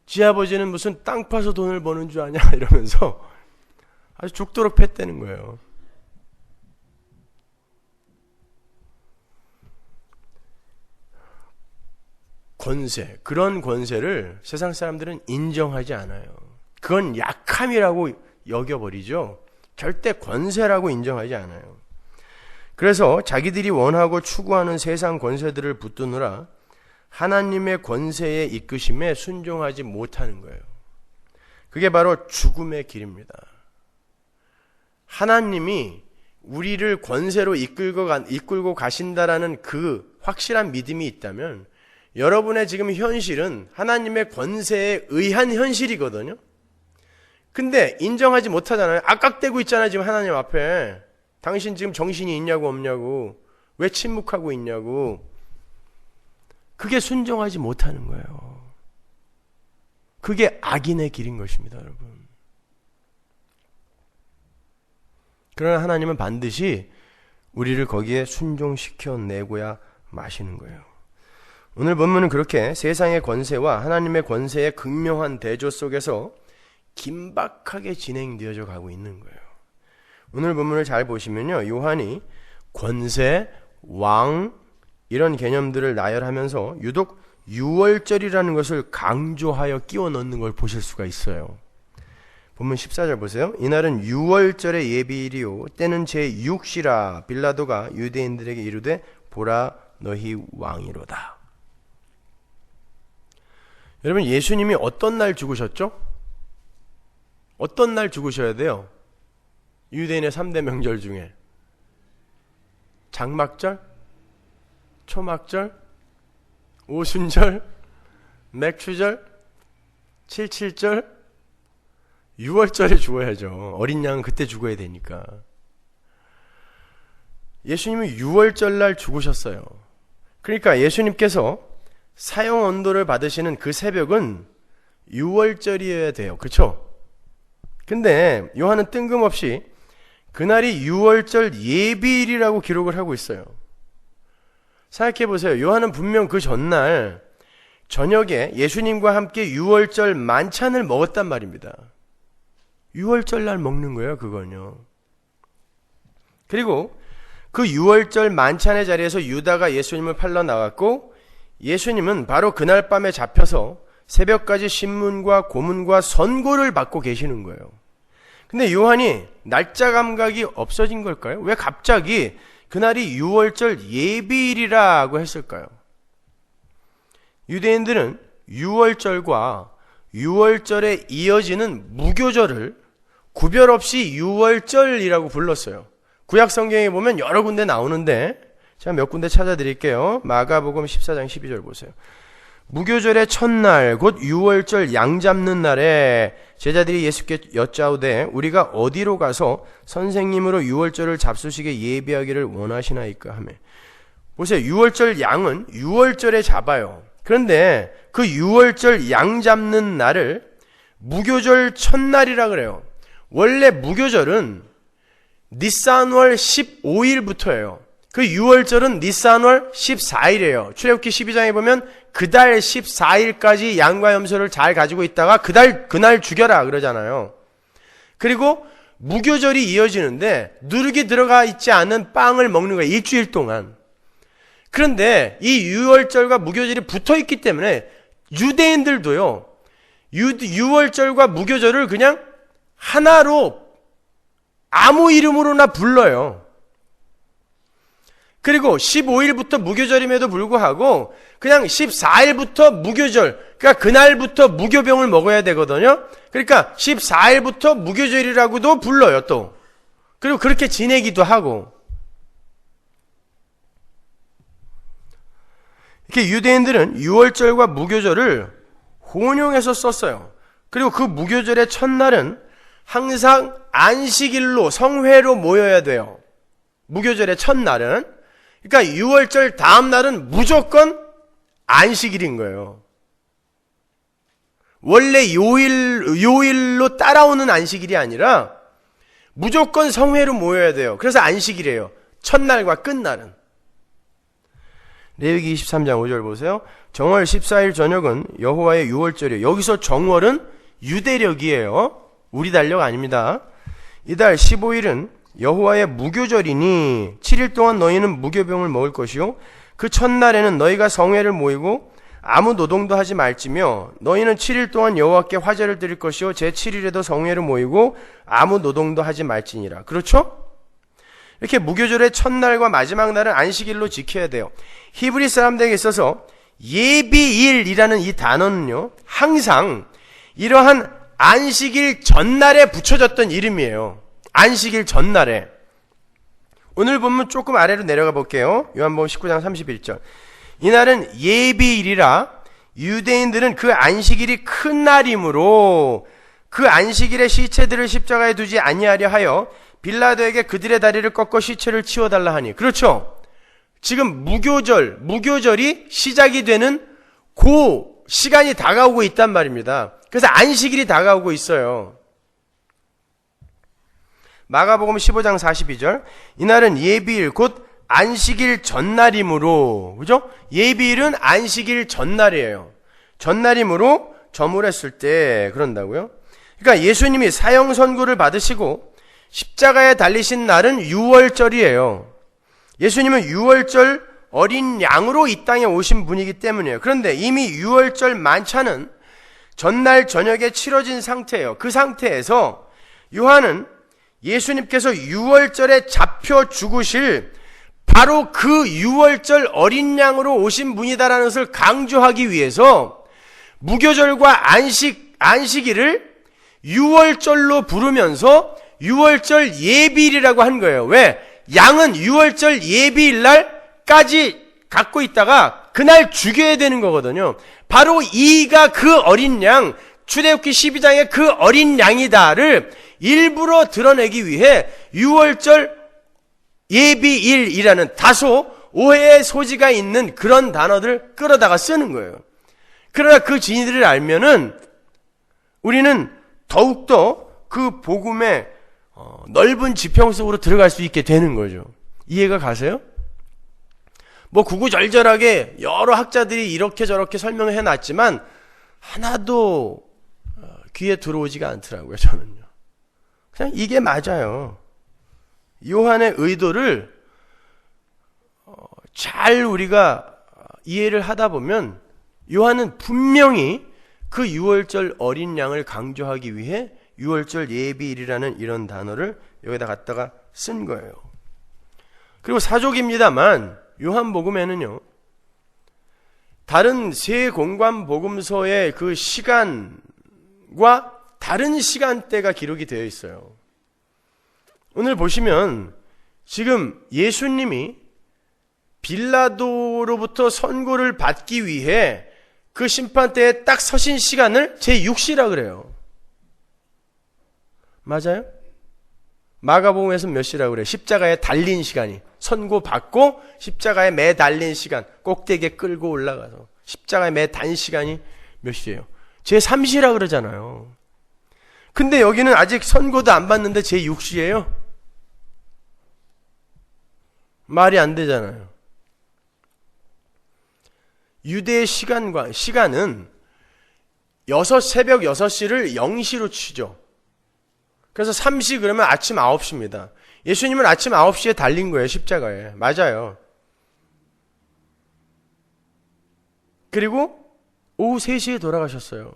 지 아버지는 무슨 땅 파서 돈을 버는 줄 아냐 이러면서 아주 죽도록 팼다는 거예요. 권세, 그런 권세를 세상 사람들은 인정하지 않아요. 그건 약함이라고 여겨버리죠. 절대 권세라고 인정하지 않아요. 그래서 자기들이 원하고 추구하는 세상 권세들을 붙드느라 하나님의 권세의 이끄심에 순종하지 못하는 거예요. 그게 바로 죽음의 길입니다. 하나님이 우리를 권세로 이끌고 가신다라는 그 확실한 믿음이 있다면 여러분의 지금 현실은 하나님의 권세에 의한 현실이거든요. 근데 인정하지 못하잖아요. 악각대고 있잖아요. 지금 하나님 앞에. 당신 지금 정신이 있냐고 없냐고. 왜 침묵하고 있냐고. 그게 순종하지 못하는 거예요. 그게 악인의 길인 것입니다, 여러분. 그러나 하나님은 반드시 우리를 거기에 순종시켜 내고야 마시는 거예요. 오늘 본문은 그렇게 세상의 권세와 하나님의 권세의 극명한 대조 속에서 긴박하게 진행되어져 가고 있는 거예요. 오늘 본문을 잘 보시면요, 요한이 권세, 왕 이런 개념들을 나열하면서 유독 유월절이라는 것을 강조하여 끼워 넣는 걸 보실 수가 있어요. 본문 14절 보세요. 이날은 유월절의 예비일이요 때는 제6시라 빌라도가 유대인들에게 이르되 보라 너희 왕이로다. 여러분, 예수님이 어떤 날 죽으셨죠? 어떤 날 죽으셔야 돼요? 유대인의 3대 명절 중에 장막절, 초막절, 오순절, 맥추절, 77절, 6월절에 죽어야죠. 어린 양은 그때 죽어야 되니까. 예수님은 6월절 날 죽으셨어요. 그러니까 예수님께서 사형 언도를 받으시는 그 새벽은 6월절이어야 돼요. 그렇죠? 근데 요한은 뜬금없이 그날이 6월절 예비일이라고 기록을 하고 있어요. 생각해 보세요. 요한은 분명 그 전날 저녁에 예수님과 함께 6월절 만찬을 먹었단 말입니다. 6월절 날 먹는 거예요, 그건요. 그리고 그 6월절 만찬의 자리에서 유다가 예수님을 팔러 나갔고, 예수님은 바로 그날 밤에 잡혀서 새벽까지 신문과 고문과 선고를 받고 계시는 거예요. 근데 요한이 날짜 감각이 없어진 걸까요? 왜 갑자기 그날이 6월절 예비일이라고 했을까요? 유대인들은 6월절과 6월절에 이어지는 무교절을 구별 없이 6월절이라고 불렀어요. 구약 성경에 보면 여러 군데 나오는데 제가 몇 군데 찾아드릴게요. 마가복음 14장 12절 보세요. 무교절의 첫날 곧 6월절 양 잡는 날에 제자들이 예수께 여짜오되 우리가 어디로 가서 선생님으로 6월절을 잡수시게 예비하기를 원하시나이까 하며. 보세요. 6월절 양은 6월절에 잡아요. 그런데 그 6월절 양 잡는 날을 무교절 첫날이라 그래요. 원래 무교절은 니산월 15일부터예요. 그 6월절은 니산월 14일이에요. 출애굽기 12장에 보면 그달 14일까지 양과 염소를 잘 가지고 있다가 그날 죽여라 그러잖아요. 그리고 무교절이 이어지는데 누룩이 들어가 있지 않은 빵을 먹는 거예요. 일주일 동안. 그런데 이 6월절과 무교절이 붙어 있기 때문에 유대인들도요, 6월절과 무교절을 그냥 하나로 아무 이름으로나 불러요. 그리고 15일부터 무교절임에도 불구하고 그냥 14일부터 무교절, 그러니까 그날부터 무교병을 먹어야 되거든요. 그러니까 14일부터 무교절이라고도 불러요, 또. 그리고 그렇게 지내기도 하고. 이렇게 유대인들은 6월절과 무교절을 혼용해서 썼어요. 그리고 그 무교절의 첫날은 항상 안식일로, 성회로 모여야 돼요. 무교절의 첫날은. 그러니까 6월절 다음 날은 무조건 안식일인 거예요. 원래 요일로 따라오는 안식일이 아니라 무조건 성회로 모여야 돼요. 그래서 안식일이에요. 첫날과 끝날은. 레위기 23장 5절 보세요. 정월 14일 저녁은 여호와의 유월절이에요. 여기서 정월은 유대력이에요. 우리 달력 아닙니다. 이달 15일은 여호와의 무교절이니 7일 동안 너희는 무교병을 먹을 것이요 그 첫날에는 너희가 성회를 모이고 아무 노동도 하지 말지며 너희는 7일 동안 여호와께 화제를 드릴 것이요 제7일에도 성회를 모이고 아무 노동도 하지 말지니라. 그렇죠? 이렇게 무교절의 첫날과 마지막 날은 안식일로 지켜야 돼요. 히브리 사람들에게 있어서 예비일이라는 이 단어는요, 항상 이러한 안식일 전날에 붙여졌던 이름이에요. 안식일 전날에. 오늘 본문 조금 아래로 내려가 볼게요. 요한복음 19장 31절. 이날은 예비일이라 유대인들은 그 안식일이 큰 날이므로 그 안식일에 시체들을 십자가에 두지 아니하려 하여 빌라도에게 그들의 다리를 꺾어 시체를 치워달라 하니. 그렇죠? 지금 무교절이 시작이 되는 그 시간이 다가오고 있단 말입니다. 그래서 안식일이 다가오고 있어요. 마가복음 15장 42절, 이날은 예비일 곧 안식일 전날이므로, 그죠? 예비일은 안식일 전날이에요. 전날이므로 저물었을 때 그런다고요. 그러니까 예수님이 사형 선고를 받으시고 십자가에 달리신 날은 유월절이에요. 예수님은 유월절 어린 양으로 이 땅에 오신 분이기 때문이에요. 그런데 이미 유월절 만찬은 전날 저녁에 치러진 상태예요. 그 상태에서 요한은 예수님께서 유월절에 잡혀 죽으실 바로 그 유월절 어린 양으로 오신 분이다라는 것을 강조하기 위해서 무교절과 안식일을 유월절로 부르면서 유월절 예비일이라고 한 거예요. 왜? 양은 유월절 예비일 날까지 갖고 있다가 그날 죽여야 되는 거거든요. 바로 이가 그 어린 양, 출애굽기 12장의 그 어린 양이다를 일부러 드러내기 위해 유월절 예비일이라는 다소 오해의 소지가 있는 그런 단어들을 끌어다가 쓰는 거예요. 그러나 그 진리를 알면은 우리는 더욱더 그 복음의 넓은 지평 속으로 들어갈 수 있게 되는 거죠. 이해가 가세요? 구구절절하게 여러 학자들이 이렇게 저렇게 설명해 놨지만 하나도 귀에 들어오지가 않더라고요, 저는요. 그냥 이게 맞아요. 요한의 의도를 잘 우리가 이해를 하다 보면 요한은 분명히 그 유월절 어린 양을 강조하기 위해 유월절 예비일이라는 이런 단어를 여기다 갖다가 쓴 거예요. 그리고 사족입니다만 요한복음에는요, 다른 세 공관 복음서의 그 시간과 다른 시간대가 기록이 되어 있어요. 오늘 보시면 지금 예수님이 빌라도로부터 선고를 받기 위해 그 심판대에 딱 서신 시간을 제6시라 그래요. 맞아요? 마가복음에서 몇 시라고 그래요? 십자가에 달린 시간이. 선고받고 십자가에 매 달린 시간, 꼭대기에 끌고 올라가서 십자가에 매 단 시간이 몇 시예요? 제3시라 그러잖아요. 근데 여기는 아직 선고도 안 받는데 제6시예요? 말이 안 되잖아요. 유대의 시간은 새벽 6시를 0시로 치죠. 그래서 3시 그러면 아침 9시입니다. 예수님은 아침 9시에 달린 거예요, 십자가에. 맞아요. 그리고 오후 3시에 돌아가셨어요.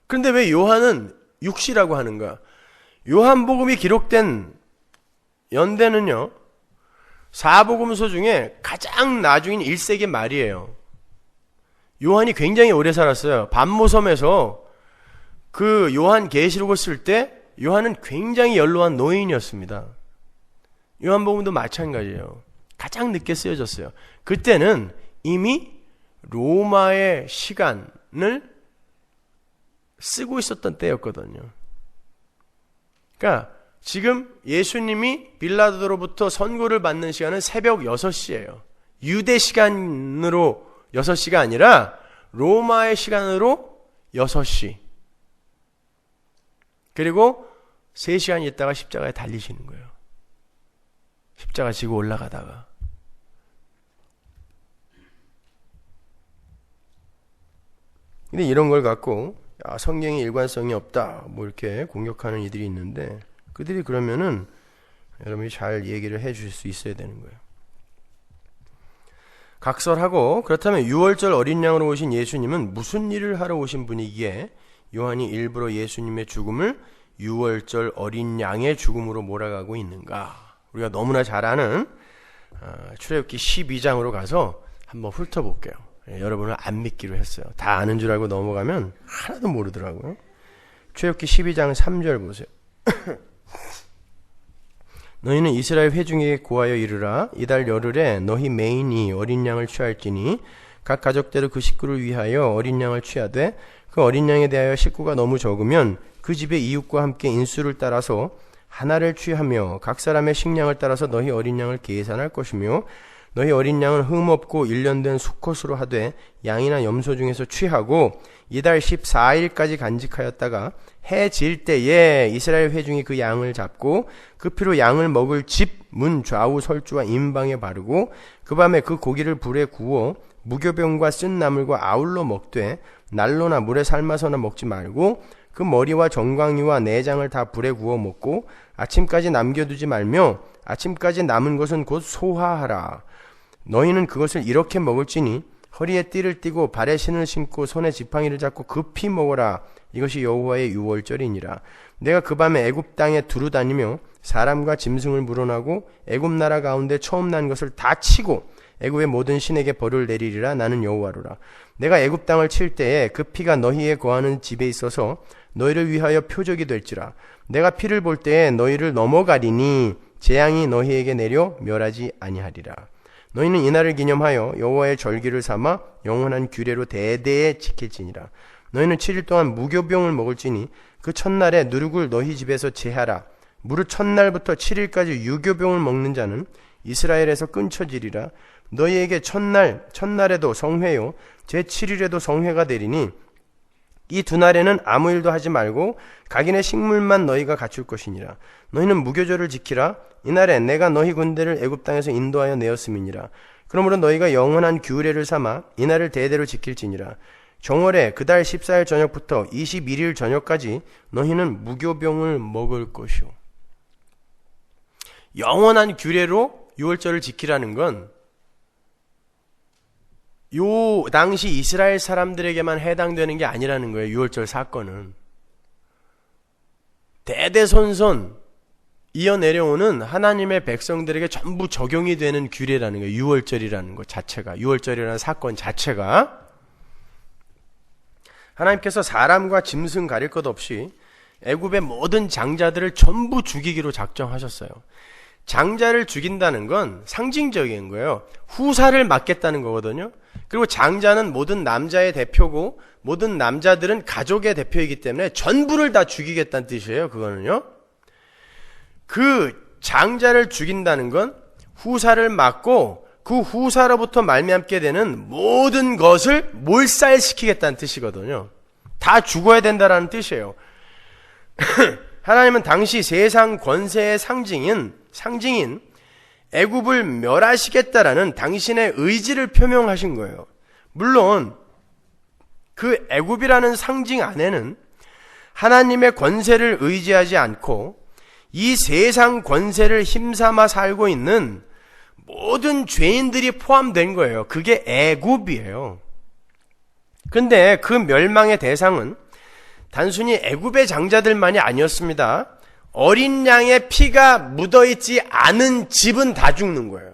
그런데 왜 요한은 6시라고 하는가? 요한복음이 기록된 연대는요, 사복음서 중에 가장 나중인 1세기 말이에요. 요한이 굉장히 오래 살았어요. 반모섬에서 그 요한 계시록을 쓸 때 요한은 굉장히 연로한 노인이었습니다. 요한복음도 마찬가지예요. 가장 늦게 쓰여졌어요. 그때는 이미 로마의 시간을 쓰고 있었던 때였거든요. 그러니까 지금 예수님이 빌라도로부터 선고를 받는 시간은 새벽 6시예요. 유대 시간으로 6시가 아니라 로마의 시간으로 6시. 그리고 3시간 있다가 십자가에 달리시는 거예요. 십자가 지고 올라가다가. 근데 이런 걸 갖고 성경에 일관성이 없다 이렇게 공격하는 이들이 있는데, 그들이 그러면은 여러분이 잘 얘기를 해 주실 수 있어야 되는 거예요. 각설하고, 그렇다면 유월절 어린 양으로 오신 예수님은 무슨 일을 하러 오신 분이기에 요한이 일부러 예수님의 죽음을 유월절 어린 양의 죽음으로 몰아가고 있는가? 우리가 너무나 잘 아는 출애굽기 12장으로 가서 한번 훑어볼게요. 여러분을 안 믿기로 했어요. 다 아는 줄 알고 넘어가면 하나도 모르더라고요. 출애굽기 12장 3절 보세요. 너희는 이스라엘 회중에게 고하여 이르라. 이달 열흘에 너희 매인이 어린 양을 취할지니 각 가족대로 그 식구를 위하여 어린 양을 취하되, 그 어린 양에 대하여 식구가 너무 적으면 그 집의 이웃과 함께 인수를 따라서 하나를 취하며 각 사람의 식량을 따라서 너희 어린 양을 계산할 것이며 너희 어린 양은 흠없고 1년 된 수컷으로 하되 양이나 염소 중에서 취하고 이달 14일까지 간직하였다가 해 질 때에 이스라엘 회중이 그 양을 잡고 그 피로 양을 먹을 집 문 좌우 설주와 임방에 바르고 그 밤에 그 고기를 불에 구워 무교병과 쓴 나물과 아울러 먹되 난로나 물에 삶아서나 먹지 말고 그 머리와 정강이와 내장을 다 불에 구워 먹고 아침까지 남겨두지 말며 아침까지 남은 것은 곧 소화하라. 너희는 그것을 이렇게 먹을지니 허리에 띠를 띠고 발에 신을 신고 손에 지팡이를 잡고 급히 먹어라. 이것이 여호와의 유월절이니라. 내가 그 밤에 애굽 땅에 두루 다니며 사람과 짐승을 물어나고 애굽 나라 가운데 처음 난 것을 다 치고 애굽의 모든 신에게 벌을 내리리라. 나는 여호와로라. 내가 애굽 땅을 칠 때에 그 피가 너희에 거하는 집에 있어서 너희를 위하여 표적이 될지라. 내가 피를 볼 때에 너희를 넘어가리니 재앙이 너희에게 내려 멸하지 아니하리라. 너희는 이날을 기념하여 여호와의 절기를 삼아 영원한 규례로 대대에 지킬지니라. 너희는 7일 동안 무교병을 먹을지니 그 첫날에 누룩을 너희 집에서 제하라. 무릇 첫날부터 7일까지 유교병을 먹는 자는 이스라엘에서 끊쳐지리라. 너희에게 첫날에도 성회요 제7일에도 성회가 되리니 이 두 날에는 아무 일도 하지 말고 각인의 식물만 너희가 갖출 것이니라. 너희는 무교절을 지키라. 이날에 내가 너희 군대를 애굽 땅에서 인도하여 내었음이니라. 그러므로 너희가 영원한 규례를 삼아 이날을 대대로 지킬지니라. 정월에 그달 14일 저녁부터 21일 저녁까지 너희는 무교병을 먹을 것이요. 영원한 규례로 유월절을 지키라는 건 요 당시 이스라엘 사람들에게만 해당되는 게 아니라는 거예요. 유월절 사건은 대대손손 이어내려오는 하나님의 백성들에게 전부 적용이 되는 규례라는 거예요. 유월절이라는 것 자체가, 유월절이라는 사건 자체가 하나님께서 사람과 짐승 가릴 것 없이 애굽의 모든 장자들을 전부 죽이기로 작정하셨어요. 장자를 죽인다는 건 상징적인 거예요. 후사를 맡겠다는 거거든요. 그리고 장자는 모든 남자의 대표고 모든 남자들은 가족의 대표이기 때문에 전부를 다 죽이겠다는 뜻이에요. 그거는요. 그 장자를 죽인다는 건 후사를 맡고 그 후사로부터 말미암게 되는 모든 것을 몰살시키겠다는 뜻이거든요. 다 죽어야 된다라는 뜻이에요. 하나님은 당시 세상 권세의 상징인 애굽을 멸하시겠다라는 당신의 의지를 표명하신 거예요. 물론 그 애굽이라는 상징 안에는 하나님의 권세를 의지하지 않고 이 세상 권세를 힘삼아 살고 있는 모든 죄인들이 포함된 거예요. 그게 애굽이에요. 근데 그 멸망의 대상은 단순히 애굽의 장자들만이 아니었습니다. 어린 양의 피가 묻어있지 않은 집은 다 죽는 거예요.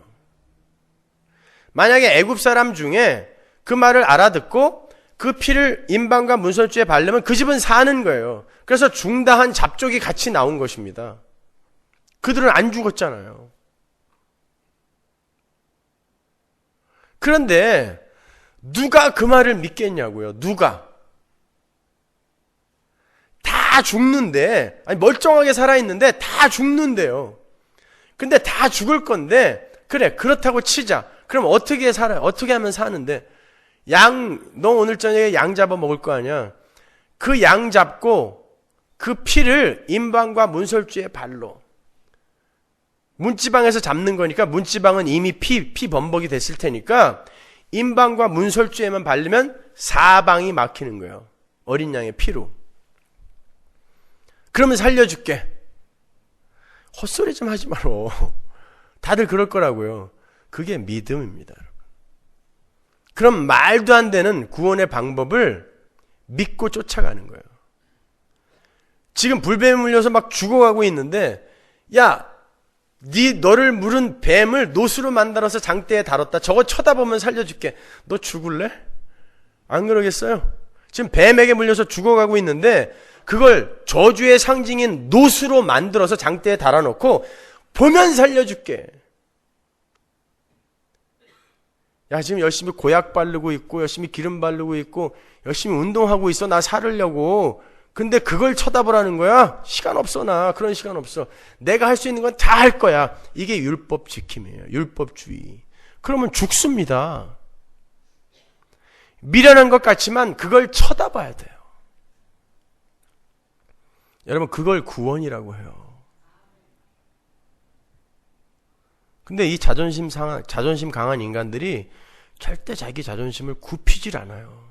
만약에 애굽 사람 중에 그 말을 알아듣고 그 피를 임방과 문설주에 바르면 그 집은 사는 거예요. 그래서 중다한 잡족이 같이 나온 것입니다. 그들은 안 죽었잖아요. 그런데 누가 그 말을 믿겠냐고요. 누가? 다 죽는데, 아니 멀쩡하게 살아있는데 다 죽는데요. 근데 다 죽을 건데, 그래 그렇다고 치자. 그럼 어떻게 살아요? 어떻게 하면 사는데? 너 오늘 저녁에 양 잡아 먹을 거 아니야. 그 양 잡고 그 피를 임방과 문설주에 발로, 문지방에서 잡는 거니까 문지방은 이미 피 범벅이 됐을 테니까 임방과 문설주에만 바르면 사방이 막히는 거예요. 어린 양의 피로. 그러면 살려줄게. 헛소리 좀 하지 말어. 다들 그럴 거라고요. 그게 믿음입니다. 그럼 말도 안 되는 구원의 방법을 믿고 쫓아가는 거예요. 지금 불뱀에 물려서 막 죽어가고 있는데, 야, 너를 물은 뱀을 노수로 만들어서 장대에 달았다. 저거 쳐다보면 살려줄게. 너 죽을래? 안 그러겠어요? 지금 뱀에게 물려서 죽어가고 있는데 그걸 저주의 상징인 노수로 만들어서 장대에 달아놓고 보면 살려줄게. 야, 지금 열심히 고약 바르고 있고 열심히 기름 바르고 있고 열심히 운동하고 있어. 나 살으려고. 근데 그걸 쳐다보라는 거야? 시간 없어, 나. 그런 시간 없어. 내가 할 수 있는 건 다 할 거야. 이게 율법 지킴이에요. 율법주의. 그러면 죽습니다. 미련한 것 같지만 그걸 쳐다봐야 돼요. 여러분, 그걸 구원이라고 해요. 근데 이 자존심 강한 인간들이 절대 자기 자존심을 굽히질 않아요.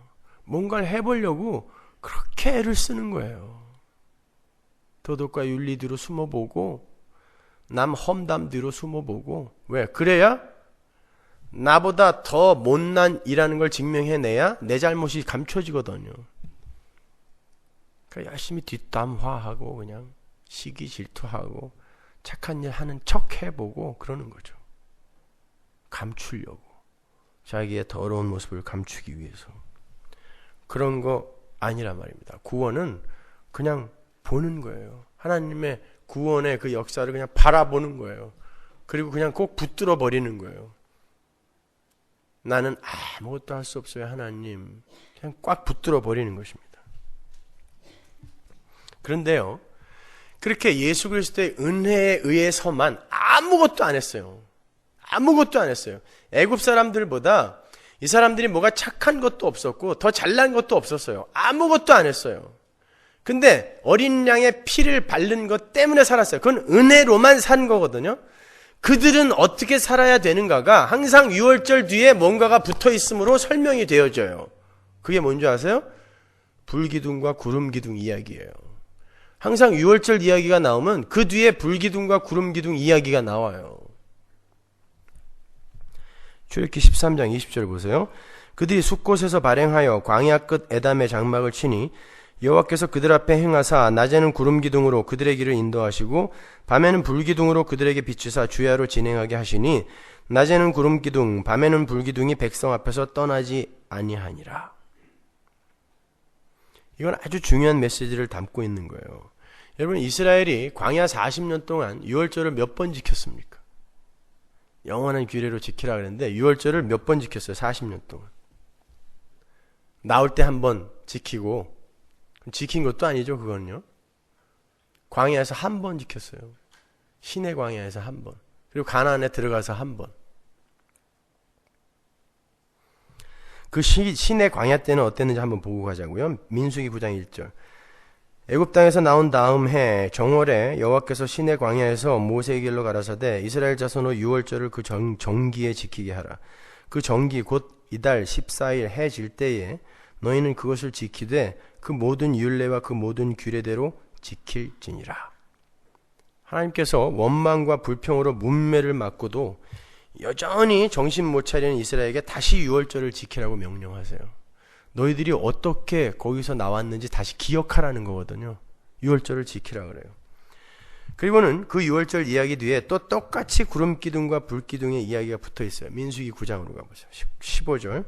뭔가를 해보려고 그렇게 애를 쓰는 거예요. 도덕과 윤리 뒤로 숨어보고 남 험담 뒤로 숨어보고. 왜? 그래야 나보다 더 못난 이라는 걸 증명해내야 내 잘못이 감춰지거든요. 그러니까 열심히 뒷담화하고 그냥 시기 질투하고 착한 일 하는 척 해보고 그러는 거죠. 감추려고. 자기의 더러운 모습을 감추기 위해서. 그런 거 아니란 말입니다. 구원은 그냥 보는 거예요. 하나님의 구원의 그 역사를 그냥 바라보는 거예요. 그리고 그냥 꼭 붙들어 버리는 거예요. 나는 아무것도 할 수 없어요, 하나님. 그냥 꽉 붙들어 버리는 것입니다. 그런데요, 그렇게 예수 그리스도의 은혜에 의해서만 아무것도 안 했어요. 아무것도 안 했어요. 애굽 사람들보다 이 사람들이 뭐가 착한 것도 없었고 더 잘난 것도 없었어요. 아무것도 안 했어요. 근데 어린 양의 피를 바른 것 때문에 살았어요. 그건 은혜로만 산 거거든요. 그들은 어떻게 살아야 되는가가 항상 유월절 뒤에 뭔가가 붙어 있으므로 설명이 되어져요. 그게 뭔지 아세요? 불기둥과 구름기둥 이야기예요. 항상 유월절 이야기가 나오면 그 뒤에 불기둥과 구름기둥 이야기가 나와요. 출애굽기 13장 20절 보세요. 그들이 숫곳에서 발행하여 광야 끝 에담의 장막을 치니 여호와께서 그들 앞에 행하사 낮에는 구름기둥으로 그들의 길을 인도하시고 밤에는 불기둥으로 그들에게 비추사 주야로 진행하게 하시니 낮에는 구름기둥 밤에는 불기둥이 백성 앞에서 떠나지 아니하니라. 이건 아주 중요한 메시지를 담고 있는 거예요. 여러분, 이스라엘이 광야 40년 동안 유월절을 몇 번 지켰습니까? 영원한 규례로 지키라 그랬는데 유월절을 몇 번 지켰어요? 40년 동안. 나올 때 한 번 지키고, 지킨 것도 아니죠, 그건요. 광야에서 한 번 지켰어요. 시내 광야에서 한 번. 그리고 가나안에 들어가서 한 번. 그 시내 광야 때는 어땠는지 한번 보고 가자고요. 민수기 9장 1절. 애굽 땅에서 나온 다음 해 정월에 여호와께서 시내 광야에서 모세의 길로 가라사대 이스라엘 자손의 유월절을 그 정기에 지키게 하라. 그 정기 곧 이달 14일 해 질 때에 너희는 그것을 지키되 그 모든 율례와 그 모든 규례대로 지킬지니라. 하나님께서 원망과 불평으로 문매를 맞고도 여전히 정신 못 차리는 이스라엘에게 다시 유월절을 지키라고 명령하세요. 너희들이 어떻게 거기서 나왔는지 다시 기억하라는 거거든요. 유월절을 지키라 그래요. 그리고는 그 유월절 이야기 뒤에 또 똑같이 구름기둥과 불기둥의 이야기가 붙어 있어요. 민수기 9장으로 가보세요. 15절.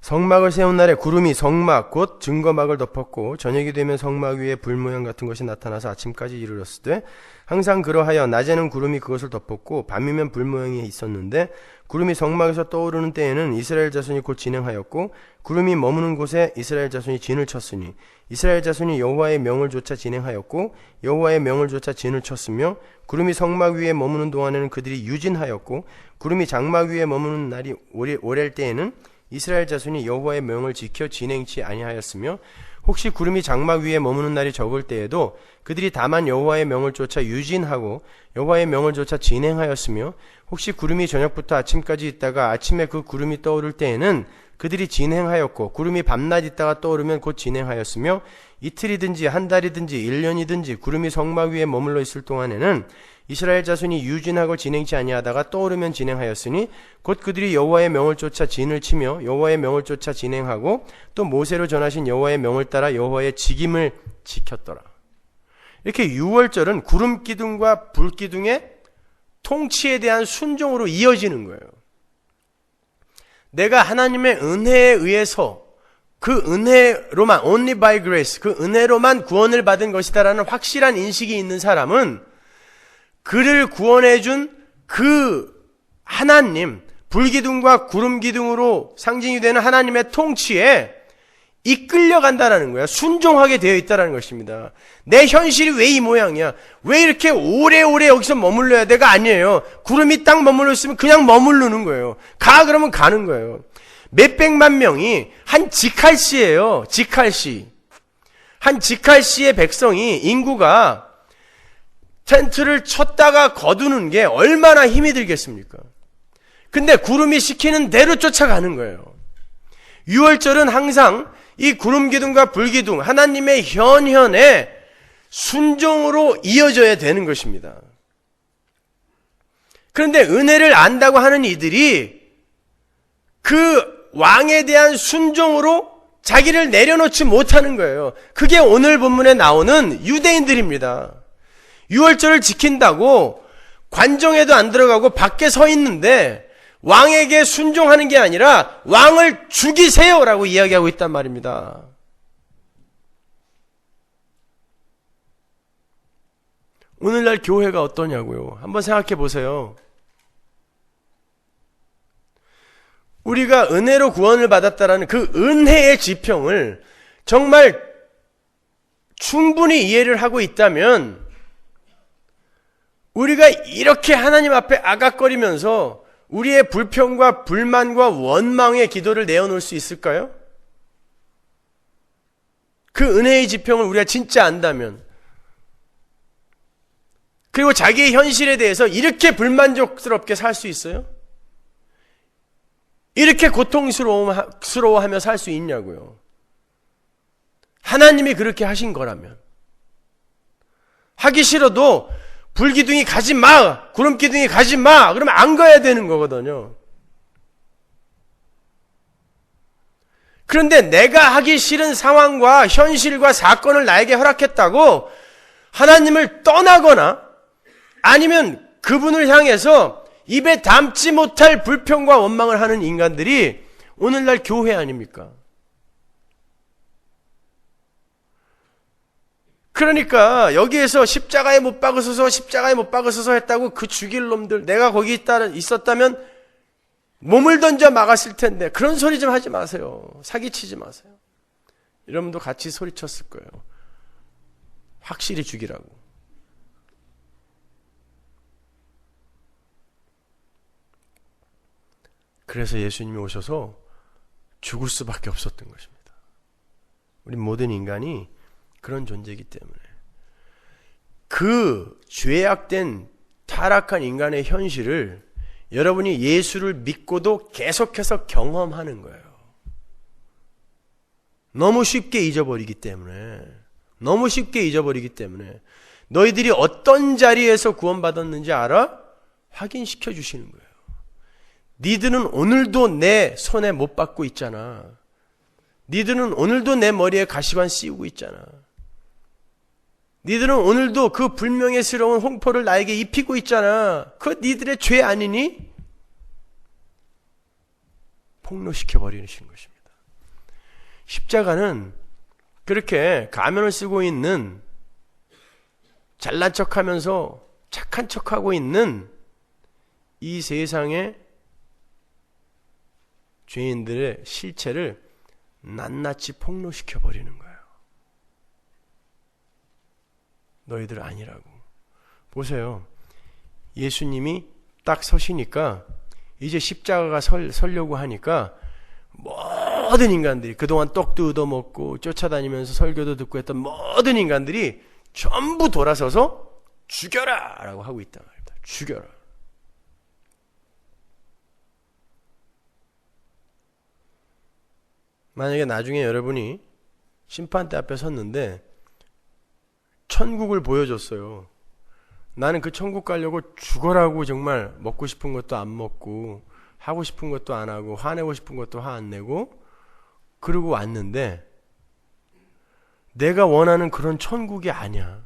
성막을 세운 날에 구름이 성막 곧 증거막을 덮었고 저녁이 되면 성막 위에 불 모양 같은 것이 나타나서 아침까지 이르렀을 때 항상 그러하여 낮에는 구름이 그것을 덮었고 밤이면 불 모양이 있었는데 구름이 성막에서 떠오르는 때에는 이스라엘 자손이 곧 진행하였고 구름이 머무는 곳에 이스라엘 자손이 진을 쳤으니 이스라엘 자손이 여호와의 명을 조차 진행하였고 여호와의 명을 조차 진을 쳤으며 구름이 성막 위에 머무는 동안에는 그들이 유진하였고 구름이 장막 위에 머무는 날이 오랠 때에는 이스라엘 자손이 여호와의 명을 지켜 진행치 아니하였으며 혹시 구름이 장막 위에 머무는 날이 적을 때에도 그들이 다만 여호와의 명을 쫓아 유진하고 여호와의 명을 쫓아 진행하였으며 혹시 구름이 저녁부터 아침까지 있다가 아침에 그 구름이 떠오를 때에는 그들이 진행하였고 구름이 밤낮 있다가 떠오르면 곧 진행하였으며 이틀이든지 한 달이든지 1년이든지 구름이 성막 위에 머물러 있을 동안에는 이스라엘 자손이 유진하고 진행치 아니하다가 떠오르면 진행하였으니 곧 그들이 여호와의 명을 쫓아 진을 치며 여호와의 명을 쫓아 진행하고 또 모세로 전하신 여호와의 명을 따라 여호와의 직임을 지켰더라. 이렇게 유월절은 구름기둥과 불기둥의 통치에 대한 순종으로 이어지는 거예요. 내가 하나님의 은혜에 의해서 그 은혜로만 only by grace 그 은혜로만 구원을 받은 것이다라는 확실한 인식이 있는 사람은 그를 구원해준 그 하나님, 불기둥과 구름기둥으로 상징이 되는 하나님의 통치에 이끌려간다라는 거야. 순종하게 되어 있다라는 것입니다. 내 현실이 왜 이 모양이야? 왜 이렇게 오래오래 여기서 머물러야 돼가 아니에요. 구름이 딱 머물러 있으면 그냥 머무르는 거예요. 가 그러면 가는 거예요. 몇백만 명이 한 지칼시예요. 지칼시. 한 지칼시의 백성이 인구가 텐트를 쳤다가 거두는 게 얼마나 힘이 들겠습니까? 근데 구름이 시키는 대로 쫓아가는 거예요. 유월절은 항상 이 구름 기둥과 불 기둥, 하나님의 현현에 순종으로 이어져야 되는 것입니다. 그런데 은혜를 안다고 하는 이들이 그 왕에 대한 순종으로 자기를 내려놓지 못하는 거예요. 그게 오늘 본문에 나오는 유대인들입니다. 유월절을 지킨다고 관정에도 안 들어가고 밖에 서 있는데 왕에게 순종하는 게 아니라 왕을 죽이세요라고 이야기하고 있단 말입니다. 오늘날 교회가 어떠냐고요? 한번 생각해 보세요. 우리가 은혜로 구원을 받았다라는 그 은혜의 지평을 정말 충분히 이해를 하고 있다면 우리가 이렇게 하나님 앞에 아각거리면서 우리의 불평과 불만과 원망의 기도를 내어놓을 수 있을까요? 그 은혜의 지평을 우리가 진짜 안다면, 그리고 자기의 현실에 대해서 이렇게 불만족스럽게 살 수 있어요? 이렇게 고통스러워하며 살 수 있냐고요. 하나님이 그렇게 하신 거라면. 하기 싫어도 불기둥이 가지 마! 구름기둥이 가지 마! 그러면 안 가야 되는 거거든요. 그런데 내가 하기 싫은 상황과 현실과 사건을 나에게 허락했다고 하나님을 떠나거나 아니면 그분을 향해서 입에 담지 못할 불평과 원망을 하는 인간들이 오늘날 교회 아닙니까? 그러니까 여기에서 십자가에 못 박으소서 했다고 그 죽일 놈들, 내가 거기 있었다면 몸을 던져 막았을 텐데 그런 소리 좀 하지 마세요. 사기치지 마세요. 여러분도 같이 소리쳤을 거예요. 확실히 죽이라고. 그래서 예수님이 오셔서 죽을 수밖에 없었던 것입니다. 우리 모든 인간이 그런 존재이기 때문에 그 죄악된 타락한 인간의 현실을 여러분이 예수를 믿고도 계속해서 경험하는 거예요. 너무 쉽게 잊어버리기 때문에 너희들이 어떤 자리에서 구원받았는지 알아? 확인시켜 주시는 거예요. 니들은 오늘도 내 손에 못 받고 있잖아. 니들은 오늘도 내 머리에 가시관 씌우고 있잖아. 니들은 오늘도 그 불명예스러운 홍포를 나에게 입히고 있잖아. 그거 니들의 죄 아니니? 폭로시켜버리는 것입니다. 십자가는 그렇게 가면을 쓰고 있는, 잘난 척하면서 착한 척하고 있는 이 세상의 죄인들의 실체를 낱낱이 폭로시켜버리는 거예요. 너희들 아니라고. 보세요. 예수님이 딱 서시니까 이제 십자가가 서려고 하니까 모든 인간들이 그동안 떡도 얻어먹고 쫓아다니면서 설교도 듣고 했던 모든 인간들이 전부 돌아서서 죽여라! 라고 하고 있단 말입니다. 죽여라. 만약에 나중에 여러분이 심판대 앞에 섰는데 천국을 보여줬어요. 나는 그 천국 가려고 죽어라고 정말 먹고 싶은 것도 안 먹고 하고 싶은 것도 안 하고 화내고 싶은 것도 화 안 내고 그러고 왔는데 내가 원하는 그런 천국이 아니야.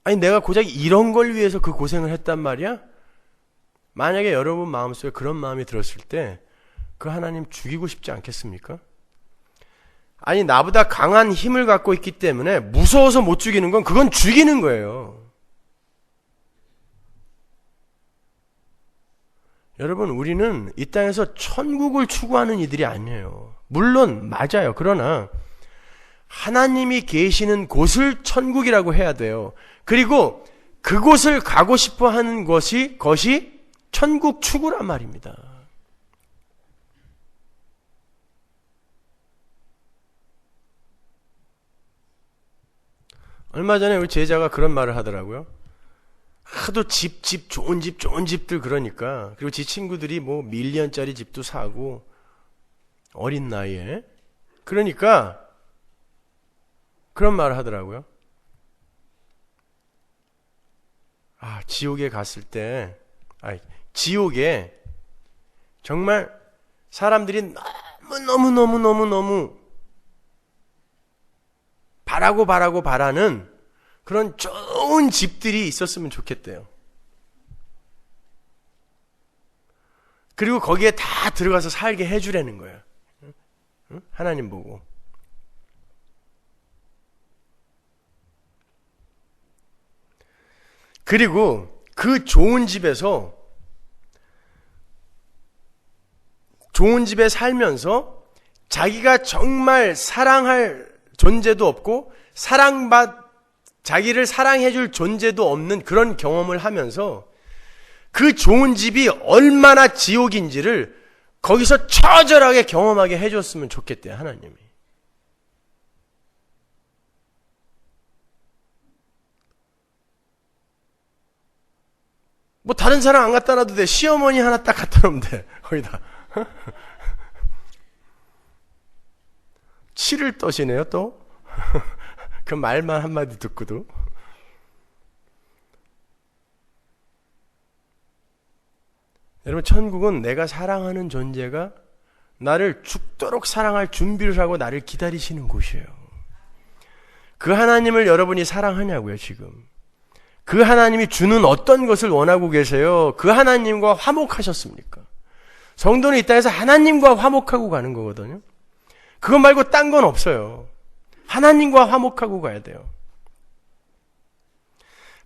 아니 내가 고작 이런 걸 위해서 그 고생을 했단 말이야? 만약에 여러분 마음속에 그런 마음이 들었을 때 그 하나님 죽이고 싶지 않겠습니까? 아니 나보다 강한 힘을 갖고 있기 때문에 무서워서 못 죽이는 건 그건 죽이는 거예요. 여러분, 우리는 이 땅에서 천국을 추구하는 이들이 아니에요. 물론 맞아요. 그러나 하나님이 계시는 곳을 천국이라고 해야 돼요. 그리고 그곳을 가고 싶어 하는 것이 천국 추구란 말입니다. 얼마 전에 우리 제자가 그런 말을 하더라고요. 하도 좋은 집들 그러니까. 그리고 지 친구들이 뭐 밀리언짜리 집도 사고, 어린 나이에. 그러니까, 그런 말을 하더라고요. 지옥에 갔을 때, 지옥에 정말 사람들이 너무 바라는 그런 좋은 집들이 있었으면 좋겠대요. 그리고 거기에 다 들어가서 살게 해주라는 거예요. 하나님 보고. 그리고 그 좋은 집에 살면서 자기가 정말 사랑할 존재도 없고 자기를 사랑해줄 존재도 없는 그런 경험을 하면서 그 좋은 집이 얼마나 지옥인지를 거기서 처절하게 경험하게 해줬으면 좋겠대요, 하나님이. 뭐 다른 사람 안 갖다 놔도 돼. 시어머니 하나 딱 갖다 놓으면 돼. 거기다. 치를 떠시네요, 또. 그 말만 한마디 듣고도. 여러분, 천국은 내가 사랑하는 존재가 나를 죽도록 사랑할 준비를 하고 나를 기다리시는 곳이에요. 그 하나님을 여러분이 사랑하냐고요, 지금. 그 하나님이 주는 어떤 것을 원하고 계세요? 그 하나님과 화목하셨습니까? 성도는 이 땅에서 하나님과 화목하고 가는 거거든요. 그것 말고 딴 건 없어요. 하나님과 화목하고 가야 돼요.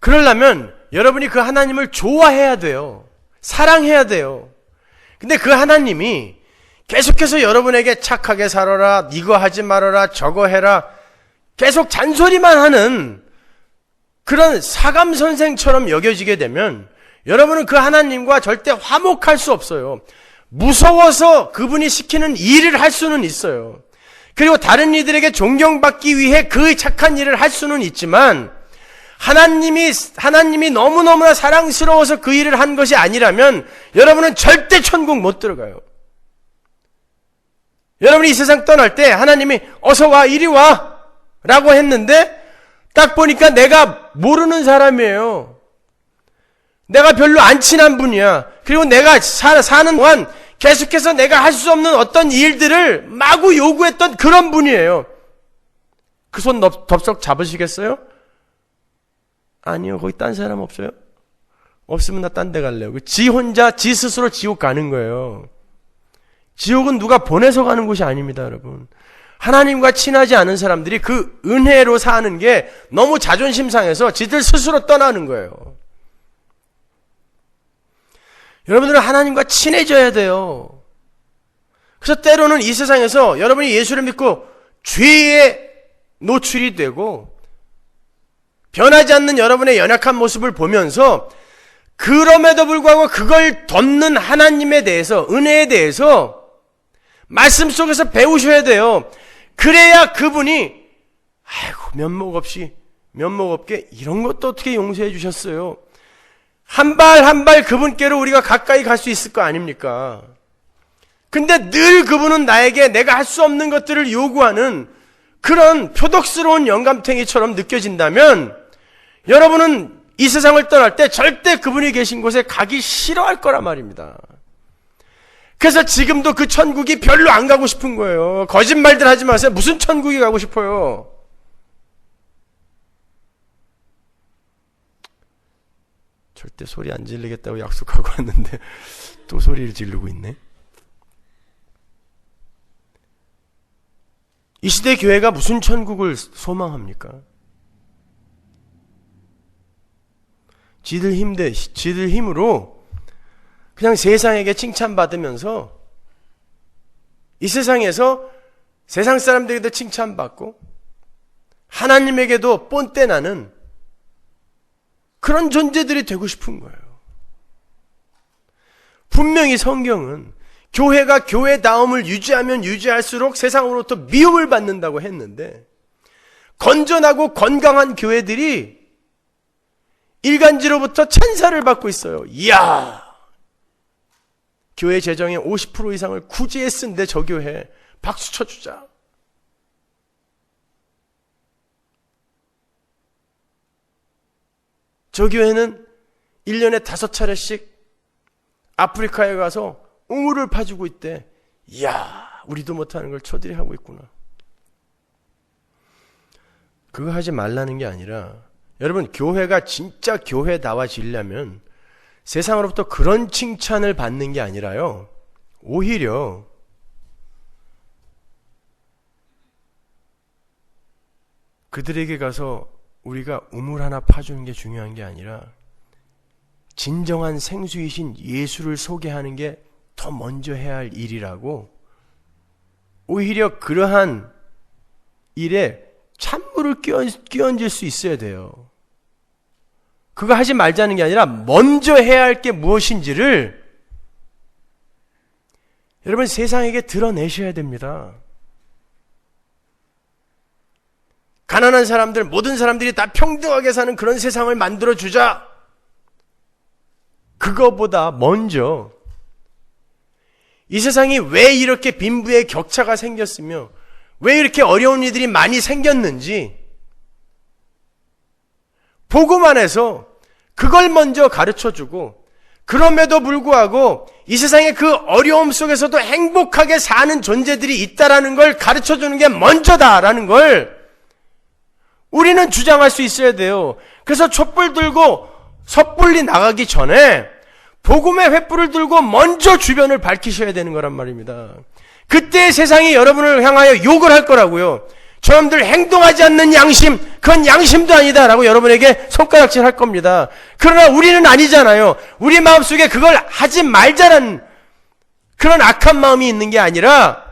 그러려면 여러분이 그 하나님을 좋아해야 돼요. 사랑해야 돼요. 근데 그 하나님이 계속해서 여러분에게 착하게 살아라, 이거 하지 말아라, 저거 해라, 계속 잔소리만 하는 그런 사감 선생처럼 여겨지게 되면 여러분은 그 하나님과 절대 화목할 수 없어요. 무서워서 그분이 시키는 일을 할 수는 있어요. 그리고 다른 이들에게 존경받기 위해 그 착한 일을 할 수는 있지만 하나님이 너무너무나 사랑스러워서 그 일을 한 것이 아니라면 여러분은 절대 천국 못 들어가요. 여러분이 이 세상 떠날 때 하나님이 어서 와, 이리 와 라고 했는데 딱 보니까 내가 모르는 사람이에요. 내가 별로 안 친한 분이야. 그리고 내가 사는 동안 계속해서 내가 할 수 없는 어떤 일들을 마구 요구했던 그런 분이에요. 그 손 덥석 잡으시겠어요? 아니요. 거기 딴 사람 없어요? 없으면 나 딴 데 갈래요. 지 혼자 지 스스로 지옥 가는 거예요. 지옥은 누가 보내서 가는 곳이 아닙니다, 여러분. 하나님과 친하지 않은 사람들이 그 은혜로 사는 게 너무 자존심 상해서 지들 스스로 떠나는 거예요. 여러분들은 하나님과 친해져야 돼요. 그래서 때로는 이 세상에서 여러분이 예수를 믿고 죄에 노출이 되고 변하지 않는 여러분의 연약한 모습을 보면서 그럼에도 불구하고 그걸 덮는 하나님에 대해서, 은혜에 대해서 말씀 속에서 배우셔야 돼요. 그래야 그분이 면목 없게 이런 것도 어떻게 용서해 주셨어요. 한 발 한 발 그분께로 우리가 가까이 갈 수 있을 거 아닙니까? 근데 늘 그분은 나에게 내가 할 수 없는 것들을 요구하는 그런 표독스러운 영감탱이처럼 느껴진다면 여러분은 이 세상을 떠날 때 절대 그분이 계신 곳에 가기 싫어할 거란 말입니다. 그래서 지금도 그 천국이 별로 안 가고 싶은 거예요. 거짓말들 하지 마세요. 무슨 천국이 가고 싶어요? 절대 소리 안 지르겠다고 약속하고 왔는데 또 소리를 지르고 있네. 이 시대 교회가 무슨 천국을 소망합니까? 지들 힘으로 그냥 세상에게 칭찬받으면서 이 세상에서 세상 사람들에게도 칭찬받고 하나님에게도 뽐때 나는 그런 존재들이 되고 싶은 거예요. 분명히 성경은 교회가 교회다움을 유지하면 유지할수록 세상으로부터 미움을 받는다고 했는데 건전하고 건강한 교회들이 일간지로부터 찬사를 받고 있어요. 이야! 교회 재정의 50% 이상을 구제에 쓴데 저 교회 박수 쳐주자. 저 교회는 1년에 5차례씩 아프리카에 가서 우물을 파주고 있대. 이야, 우리도 못하는 걸 저들이 하고 있구나. 그거 하지 말라는 게 아니라 여러분, 교회가 진짜 교회다워지려면 세상으로부터 그런 칭찬을 받는 게 아니라요, 오히려 그들에게 가서 우리가 우물 하나 파주는 게 중요한 게 아니라 진정한 생수이신 예수를 소개하는 게 더 먼저 해야 할 일이라고, 오히려 그러한 일에 찬물을 끼얹을 수 있어야 돼요. 그거 하지 말자는 게 아니라 먼저 해야 할 게 무엇인지를 여러분 세상에게 드러내셔야 됩니다. 가난한 사람들, 모든 사람들이 다 평등하게 사는 그런 세상을 만들어주자. 그거보다 먼저 이 세상이 왜 이렇게 빈부의 격차가 생겼으며 왜 이렇게 어려운 일들이 많이 생겼는지 복음 안에서 그걸 먼저 가르쳐주고, 그럼에도 불구하고 이 세상의 그 어려움 속에서도 행복하게 사는 존재들이 있다라는 걸 가르쳐주는 게 먼저다라는 걸 우리는 주장할 수 있어야 돼요. 그래서 촛불 들고 섣불리 나가기 전에 복음의 횃불을 들고 먼저 주변을 밝히셔야 되는 거란 말입니다. 그때 세상이 여러분을 향하여 욕을 할 거라고요. 저놈들 행동하지 않는 양심, 그건 양심도 아니다라고 여러분에게 손가락질 할 겁니다. 그러나 우리는 아니잖아요. 우리 마음속에 그걸 하지 말자는 그런 악한 마음이 있는 게 아니라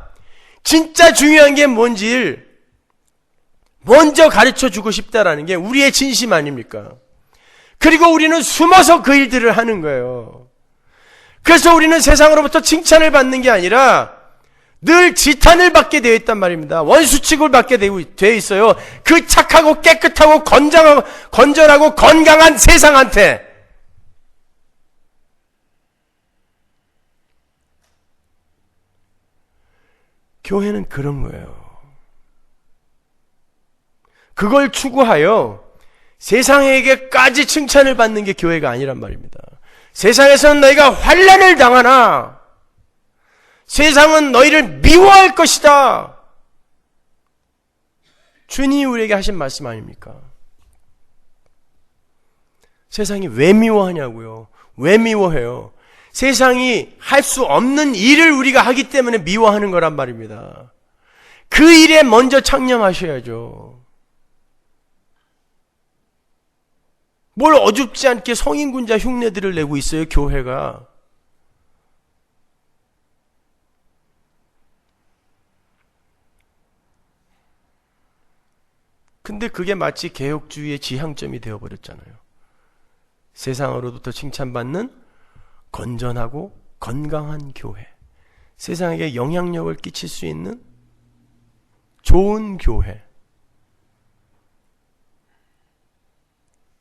진짜 중요한 게 뭔지를 먼저 가르쳐주고 싶다라는 게 우리의 진심 아닙니까? 그리고 우리는 숨어서 그 일들을 하는 거예요. 그래서 우리는 세상으로부터 칭찬을 받는 게 아니라 늘 지탄을 받게 되어 있단 말입니다. 원수치고를 받게 되어 있어요. 그 착하고 깨끗하고 건전하고 건강한 세상한테. 교회는 그런 거예요. 그걸 추구하여 세상에게까지 칭찬을 받는 게 교회가 아니란 말입니다. 세상에서는 너희가 환난을 당하나 세상은 너희를 미워할 것이다. 주님이 우리에게 하신 말씀 아닙니까? 세상이 왜 미워하냐고요? 왜 미워해요? 세상이 할 수 없는 일을 우리가 하기 때문에 미워하는 거란 말입니다. 그 일에 먼저 창념하셔야죠. 뭘 어줍지 않게 성인군자 흉내들을 내고 있어요, 교회가. 근데 그게 마치 개혁주의의 지향점이 되어버렸잖아요. 세상으로부터 칭찬받는 건전하고 건강한 교회, 세상에게 영향력을 끼칠 수 있는 좋은 교회,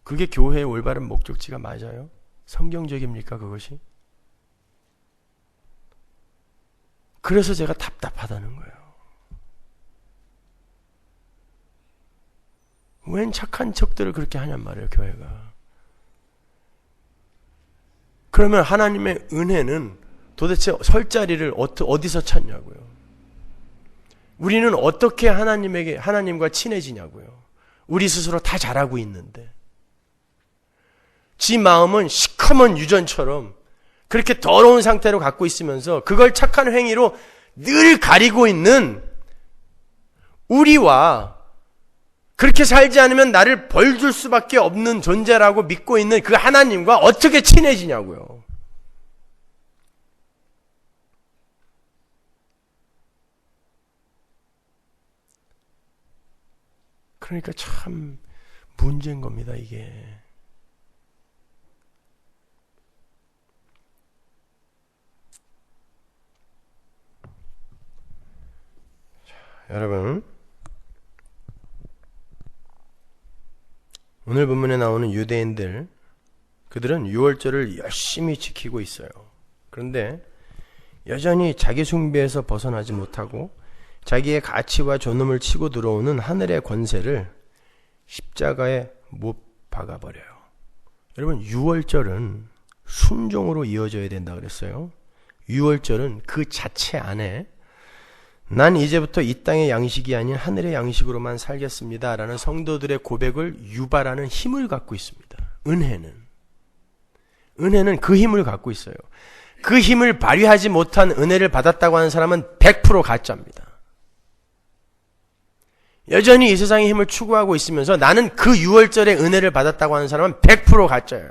그게 교회의 올바른 목적지가 맞아요? 성경적입니까, 그것이? 그래서 제가 답답하다는 거예요. 웬 착한 척들을 그렇게 하냔 말이에요, 교회가. 그러면 하나님의 은혜는 도대체 설 자리를 어디서 찾냐고요. 우리는 어떻게 하나님과 친해지냐고요. 우리 스스로 다 잘하고 있는데. 지 마음은 시커먼 유전처럼 그렇게 더러운 상태로 갖고 있으면서 그걸 착한 행위로 늘 가리고 있는 우리와 그렇게 살지 않으면 나를 벌 줄 수밖에 없는 존재라고 믿고 있는 그 하나님과 어떻게 친해지냐고요. 그러니까 참 문제인 겁니다, 이게. 자, 여러분, 오늘 본문에 나오는 유대인들, 그들은 유월절을 열심히 지키고 있어요. 그런데 여전히 자기 숭배에서 벗어나지 못하고 자기의 가치와 존엄을 치고 들어오는 하늘의 권세를 십자가에 못 박아버려요. 여러분, 유월절은 순종으로 이어져야 된다 그랬어요. 유월절은 그 자체 안에 난 이제부터 이 땅의 양식이 아닌 하늘의 양식으로만 살겠습니다 라는 성도들의 고백을 유발하는 힘을 갖고 있습니다. 은혜는 그 힘을 갖고 있어요. 그 힘을 발휘하지 못한 은혜를 받았다고 하는 사람은 100% 가짜입니다. 여전히 이 세상의 힘을 추구하고 있으면서 나는 그 유월절의 은혜를 받았다고 하는 사람은 100% 가짜예요.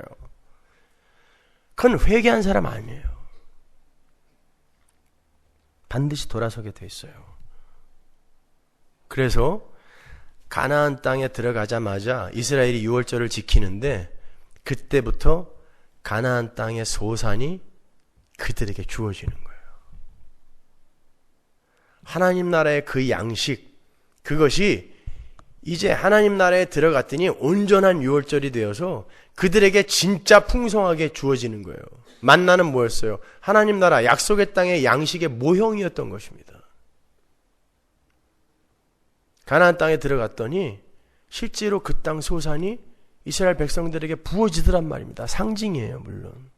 그건 회개한 사람 아니에요. 반드시 돌아서게 돼 있어요. 그래서 가나안 땅에 들어가자마자 이스라엘이 유월절을 지키는데 그때부터 가나안 땅의 소산이 그들에게 주어지는 거예요. 하나님 나라의 그 양식, 그것이 이제 하나님 나라에 들어갔더니 온전한 유월절이 되어서 그들에게 진짜 풍성하게 주어지는 거예요. 만나는 뭐였어요? 하나님 나라 약속의 땅의 양식의 모형이었던 것입니다. 가나안 땅에 들어갔더니 실제로 그 땅 소산이 이스라엘 백성들에게 부어지더란 말입니다. 상징이에요, 물론.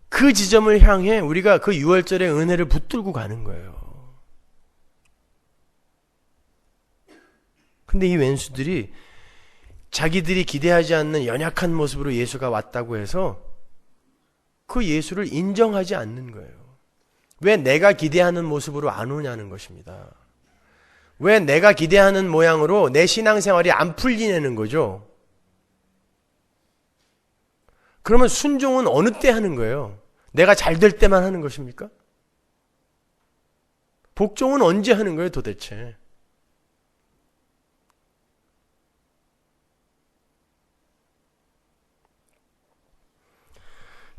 그 지점을 향해 우리가 그 유월절의 은혜를 붙들고 가는 거예요. 근데 이 왼수들이 자기들이 기대하지 않는 연약한 모습으로 예수가 왔다고 해서 그 예수를 인정하지 않는 거예요. 왜 내가 기대하는 모습으로 안 오냐는 것입니다. 왜 내가 기대하는 모양으로 내 신앙생활이 안 풀리냐는 거죠. 그러면 순종은 어느 때 하는 거예요? 내가 잘 될 때만 하는 것입니까? 복종은 언제 하는 거예요, 도대체?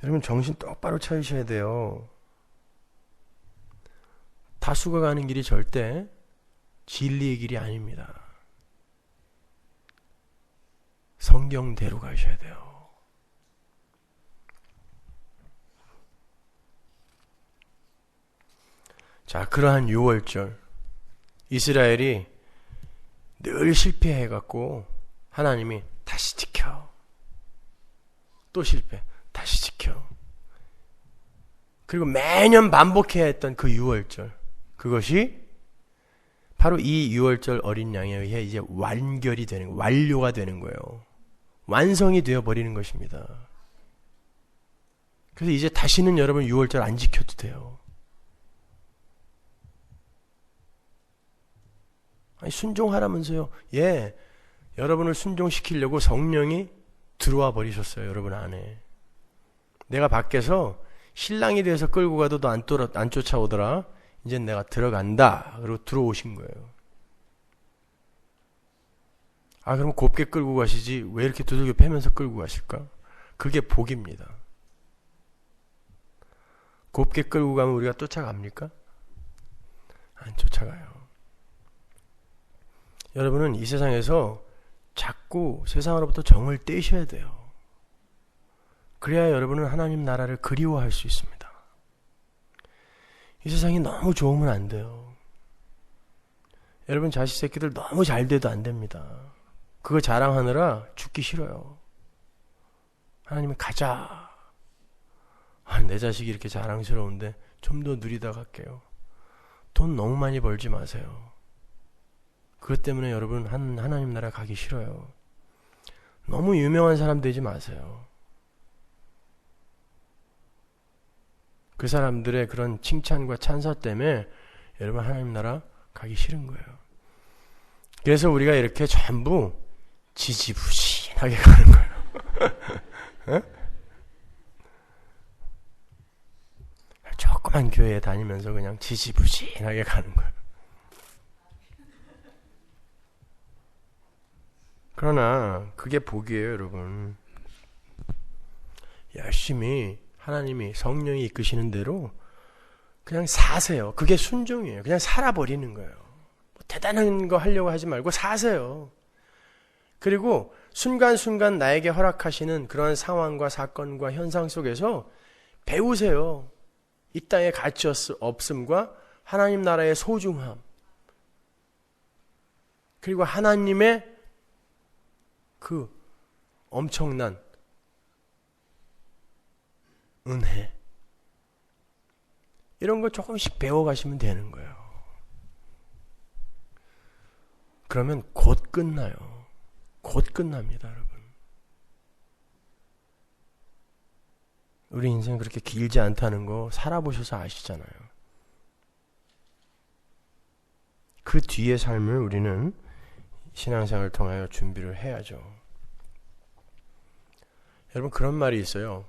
여러분, 정신 똑바로 차리셔야 돼요. 다수가 가는 길이 절대 진리의 길이 아닙니다. 성경대로 가셔야 돼요. 자, 그러한 유월절, 이스라엘이 늘 실패해갖고 하나님이 다시 지켜. 또 실패. 다시 지켜. 그리고 매년 반복해야 했던 그 유월절, 그것이 바로 이 유월절 어린 양에 의해 이제 완결이 되는, 완료가 되는 거예요. 완성이 되어버리는 것입니다. 그래서 이제 다시는 여러분 유월절 안 지켜도 돼요. 아니, 순종하라면서요. 예, 여러분을 순종시키려고 성령이 들어와 버리셨어요, 여러분 안에. 내가 밖에서 신랑이 돼서 끌고 가도 너 안 쫓아오더라. 이제 내가 들어간다. 그리고 들어오신 거예요. 아, 그럼 곱게 끌고 가시지 왜 이렇게 두들겨 패면서 끌고 가실까? 그게 복입니다. 곱게 끌고 가면 우리가 쫓아갑니까? 안 쫓아가요. 여러분은 이 세상에서 자꾸 세상으로부터 정을 떼셔야 돼요. 그래야 여러분은 하나님 나라를 그리워할 수 있습니다. 이 세상이 너무 좋으면 안 돼요. 여러분 자식 새끼들 너무 잘 돼도 안 됩니다. 그거 자랑하느라 죽기 싫어요. 하나님이 가자. 아, 내 자식이 이렇게 자랑스러운데 좀 더 누리다 갈게요. 돈 너무 많이 벌지 마세요. 그것 때문에 여러분 하나님 나라 가기 싫어요. 너무 유명한 사람 되지 마세요. 그 사람들의 그런 칭찬과 찬사 때문에 여러분 하나님 나라 가기 싫은 거예요. 그래서 우리가 이렇게 전부 지지부진하게 가는 거예요. 조그만 교회에 다니면서 그냥 지지부진하게 가는 거예요. 그러나 그게 복이에요, 여러분. 열심히 하나님이 성령이 이끄시는 대로 그냥 사세요. 그게 순종이에요. 그냥 살아버리는 거예요. 뭐 대단한 거 하려고 하지 말고 사세요. 그리고 순간순간 나에게 허락하시는 그런 상황과 사건과 현상 속에서 배우세요. 이 땅의 가치 없음과 하나님 나라의 소중함, 그리고 하나님의 그 엄청난 은혜, 이런 거 조금씩 배워가시면 되는 거예요. 그러면 곧 끝나요. 곧 끝납니다, 여러분. 우리 인생 그렇게 길지 않다는 거 살아보셔서 아시잖아요. 그 뒤의 삶을 우리는 신앙생활을 통하여 준비를 해야죠. 여러분, 그런 말이 있어요.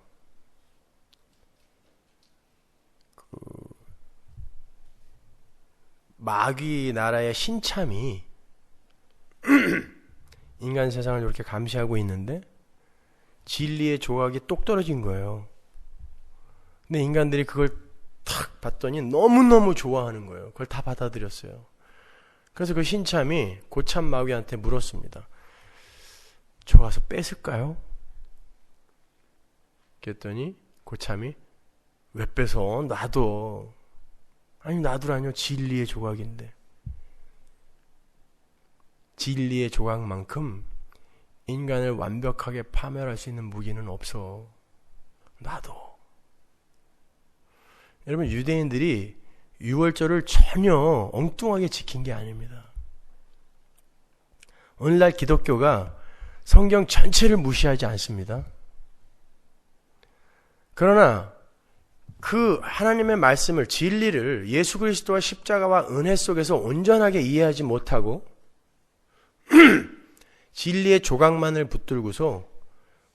마귀 나라의 신참이 인간 세상을 이렇게 감시하고 있는데 진리의 조각이 똑 떨어진 거예요. 근데 인간들이 그걸 탁 봤더니 너무너무 좋아하는 거예요. 그걸 다 받아들였어요. 그래서 그 신참이 고참 마귀한테 물었습니다. 저 가서 뺏을까요? 그랬더니 고참이, 왜 뺏어? 놔둬. 아니, 놔두라뇨. 진리의 조각인데. 진리의 조각만큼 인간을 완벽하게 파멸할 수 있는 무기는 없어. 놔둬. 여러분, 유대인들이 유월절을 전혀 엉뚱하게 지킨 게 아닙니다. 오늘날 기독교가 성경 전체를 무시하지 않습니다. 그러나 그 하나님의 말씀을, 진리를 예수 그리스도와 십자가와 은혜 속에서 온전하게 이해하지 못하고 진리의 조각만을 붙들고서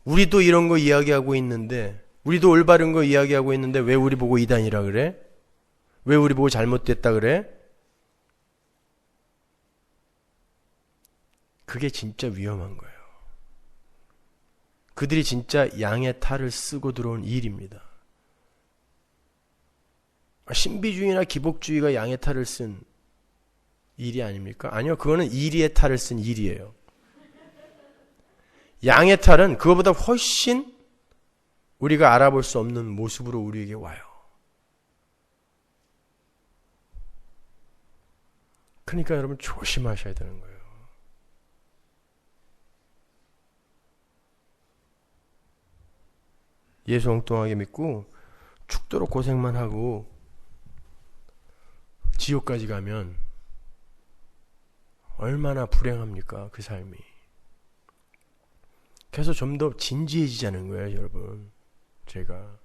우리도 이런 거 이야기하고 있는데, 우리도 올바른 거 이야기하고 있는데 왜 우리 보고 이단이라 그래? 왜 우리 보고 잘못됐다 그래? 그게 진짜 위험한 거예요. 그들이 진짜 양의 탈을 쓰고 들어온 일입니다. 신비주의나 기복주의가 양의 탈을 쓴 일이 아닙니까? 아니요, 그거는 이리의 탈을 쓴 일이에요. 양의 탈은 그거보다 훨씬 우리가 알아볼 수 없는 모습으로 우리에게 와요. 그러니까 여러분, 조심하셔야 되는 거예요. 예수 엉뚱하게 믿고 죽도록 고생만 하고 지옥까지 가면 얼마나 불행합니까, 그 삶이. 그래서 좀 더 진지해지자는 거예요, 여러분. 제가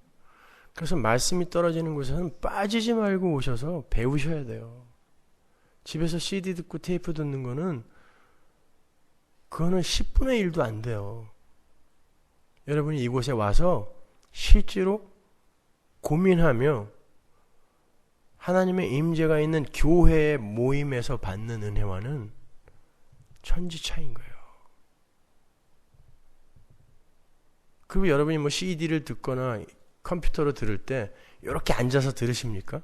그래서 말씀이 떨어지는 곳에서는 빠지지 말고 오셔서 배우셔야 돼요. 집에서 CD 듣고 테이프 듣는 거는, 그거는 10분의 1도 안 돼요. 여러분이 이곳에 와서 실제로 고민하며 하나님의 임재가 있는 교회의 모임에서 받는 은혜와는 천지차이인 거예요. 그리고 여러분이 뭐 CD를 듣거나 컴퓨터로 들을 때 이렇게 앉아서 들으십니까?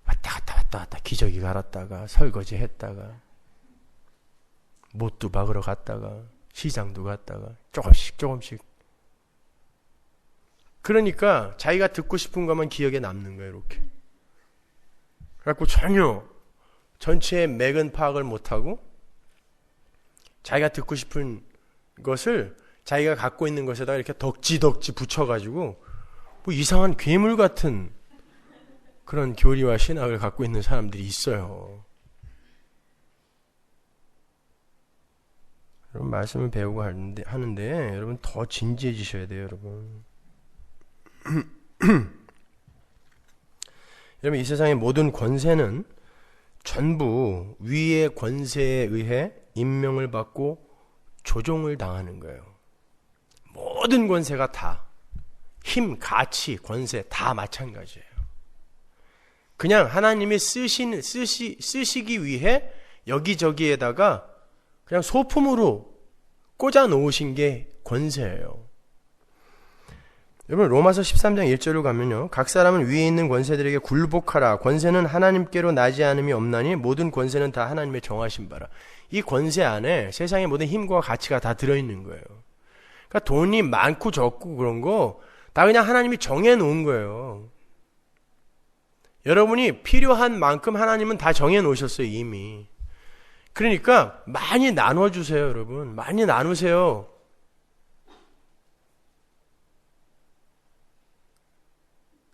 왔다 갔다 기저귀 갈았다가 설거지 했다가 못도 박으러 갔다가 시장도 갔다가 조금씩. 그러니까 자기가 듣고 싶은 것만 기억에 남는 거예요, 이렇게. 그래갖고 전혀 전체의 맥은 파악을 못하고 자기가 듣고 싶은 것을 자기가 갖고 있는 것에다가 이렇게 덕지 붙여가지고 뭐 이상한 괴물 같은 그런 교리와 신학을 갖고 있는 사람들이 있어요. 여러분, 말씀을 배우고 하는데 여러분 더 진지해지셔야 돼요, 여러분. 여러분, 이 세상의 모든 권세는 전부 위의 권세에 의해 임명을 받고 조종을 당하는 거예요. 모든 권세가 다, 힘, 가치, 권세 다 마찬가지예요. 그냥 하나님이 쓰시기 위해 여기저기에다가 그냥 소품으로 꽂아 놓으신 게 권세예요. 여러분 로마서 13장 1절로 가면요. 각 사람은 위에 있는 권세들에게 굴복하라. 권세는 하나님께로 나지 않음이 없나니 모든 권세는 다 하나님의 정하신 바라. 이 권세 안에 세상의 모든 힘과 가치가 다 들어있는 거예요. 그러니까 돈이 많고 적고 그런 거 다 그냥 하나님이 정해놓은 거예요. 여러분이 필요한 만큼 하나님은 다 정해놓으셨어요 이미. 그러니까 많이 나눠주세요 여러분. 많이 나누세요.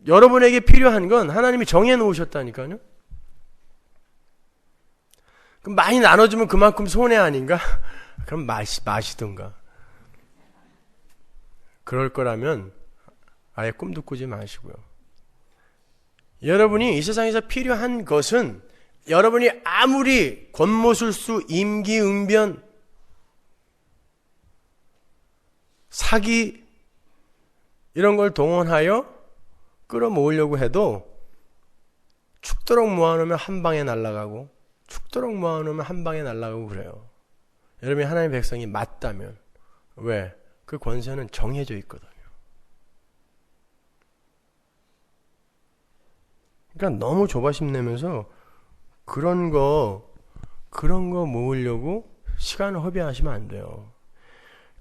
여러분에게 필요한 건 하나님이 정해놓으셨다니까요. 그럼 많이 나눠주면 그만큼 손해 아닌가? 그럼 마시던가. 그럴 거라면 아예 꿈도 꾸지 마시고요. 여러분이 이 세상에서 필요한 것은 여러분이 아무리 권모술수, 임기응변, 사기 이런 걸 동원하여 끌어모으려고 해도 죽도록 모아놓으면 한 방에 날아가고 죽도록 모아놓으면 한 방에 날아가고 그래요. 여러분이 하나님의 백성이 맞다면 왜? 그 권세는 정해져 있거든요. 그러니까 너무 조바심 내면서 그런 거 모으려고 시간을 허비하시면 안 돼요.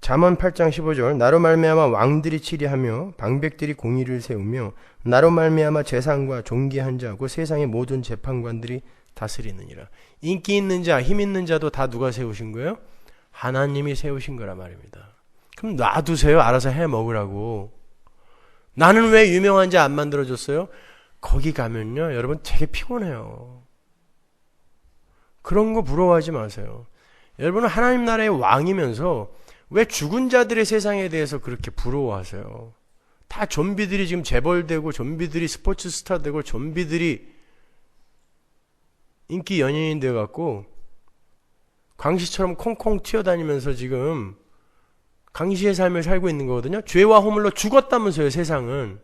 잠언 8장 15절 나로 말미암아 왕들이 치리하며 방백들이 공의를 세우며 나로 말미암아 재상과 존귀한 자고 세상의 모든 재판관들이 다스리느니라. 인기 있는 자, 힘 있는 자도 다 누가 세우신 거예요? 하나님이 세우신 거란 말입니다. 그럼 놔두세요. 알아서 해 먹으라고. 나는 왜 유명한 자 안 만들어줬어요? 거기 가면요 여러분 되게 피곤해요. 그런 거 부러워하지 마세요. 여러분은 하나님 나라의 왕이면서 왜 죽은 자들의 세상에 대해서 그렇게 부러워하세요? 다 좀비들이 지금 재벌되고 좀비들이 스포츠 스타 되고 좀비들이 인기 연예인 돼갖고 광시처럼 콩콩 튀어다니면서 지금 광시의 삶을 살고 있는 거거든요. 죄와 허물로 죽었다면서요 세상은.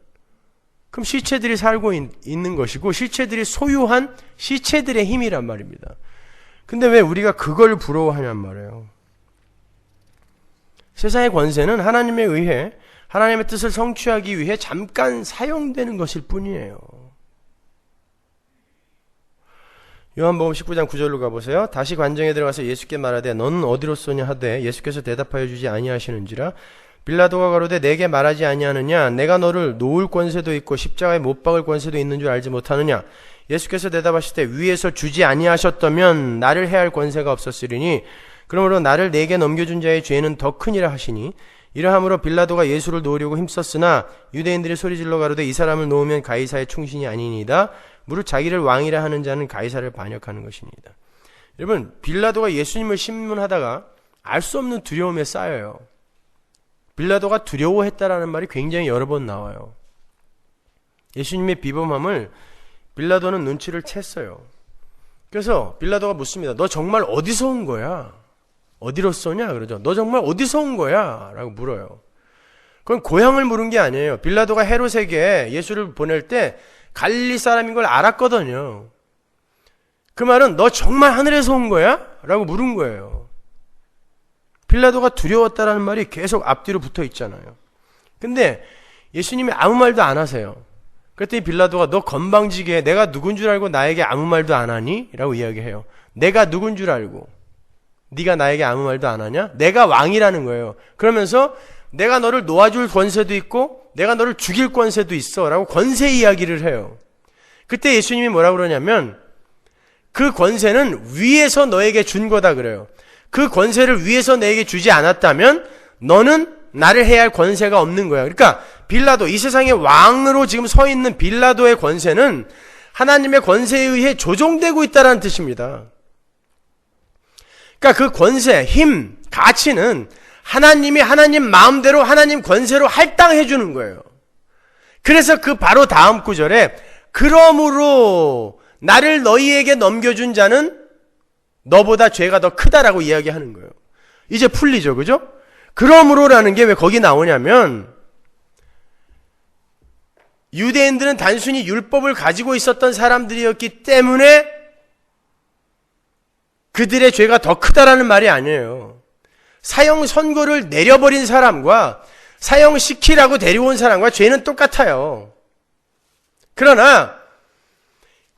그럼 시체들이 살고 있는 것이고 시체들이 소유한 시체들의 힘이란 말입니다. 근데 왜 우리가 그걸 부러워하냔 말이에요. 세상의 권세는 하나님에 의해 하나님의 뜻을 성취하기 위해 잠깐 사용되는 것일 뿐이에요. 요한복음 19장 9절로 가보세요. 다시 관정에 들어가서 예수께 말하되 너는 어디로 쏘냐 하되 예수께서 대답하여 주지 아니하시는지라. 빌라도가 가로되 내게 말하지 아니하느냐 내가 너를 놓을 권세도 있고 십자가에 못 박을 권세도 있는 줄 알지 못하느냐. 예수께서 대답하시되 위에서 주지 아니하셨다면 나를 해할 권세가 없었으리니 그러므로 나를 내게 넘겨준 자의 죄는 더 크니라 하시니 이러함으로 빌라도가 예수를 놓으려고 힘썼으나 유대인들이 소리질러 가로되 이 사람을 놓으면 가이사의 충신이 아니니이다. 무릇 자기를 왕이라 하는 자는 가이사를 반역하는 것이니이다. 여러분 빌라도가 예수님을 신문하다가 알 수 없는 두려움에 쌓여요. 빌라도가 두려워했다라는 말이 굉장히 여러 번 나와요. 예수님의 비범함을 빌라도는 눈치를 챘어요. 그래서 빌라도가 묻습니다. 너 정말 어디서 온 거야? 어디로 쏘냐? 그러죠. 너 정말 어디서 온 거야? 라고 물어요. 그건 고향을 물은 게 아니에요. 빌라도가 헤롯에게 예수를 보낼 때 갈릴리 사람인 걸 알았거든요. 그 말은 너 정말 하늘에서 온 거야? 라고 물은 거예요. 빌라도가 두려웠다라는 말이 계속 앞뒤로 붙어 있잖아요. 근데 예수님이 아무 말도 안 하세요. 그랬더니 빌라도가 너 건방지게 내가 누군 줄 알고 나에게 아무 말도 안 하니? 라고 이야기해요. 내가 누군 줄 알고 네가 나에게 아무 말도 안 하냐? 내가 왕이라는 거예요. 그러면서 내가 너를 놓아줄 권세도 있고 내가 너를 죽일 권세도 있어 라고 권세 이야기를 해요. 그때 예수님이 뭐라고 그러냐면 그 권세는 위에서 너에게 준 거다 그래요. 그 권세를 위에서 내게 주지 않았다면 너는 나를 해야 할 권세가 없는 거야. 그러니까 빌라도, 이 세상의 왕으로 지금 서 있는 빌라도의 권세는 하나님의 권세에 의해 조종되고 있다는 뜻입니다. 그러니까 그 권세, 힘, 가치는 하나님이 하나님 마음대로 하나님 권세로 할당해 주는 거예요. 그래서 그 바로 다음 구절에 그러므로 나를 너희에게 넘겨준 자는 너보다 죄가 더 크다라고 이야기하는 거예요. 이제 풀리죠, 그죠? 그러므로라는 게 왜 거기 나오냐면 유대인들은 단순히 율법을 가지고 있었던 사람들이었기 때문에 그들의 죄가 더 크다라는 말이 아니에요. 사형 선고를 내려버린 사람과 사형시키라고 데려온 사람과 죄는 똑같아요. 그러나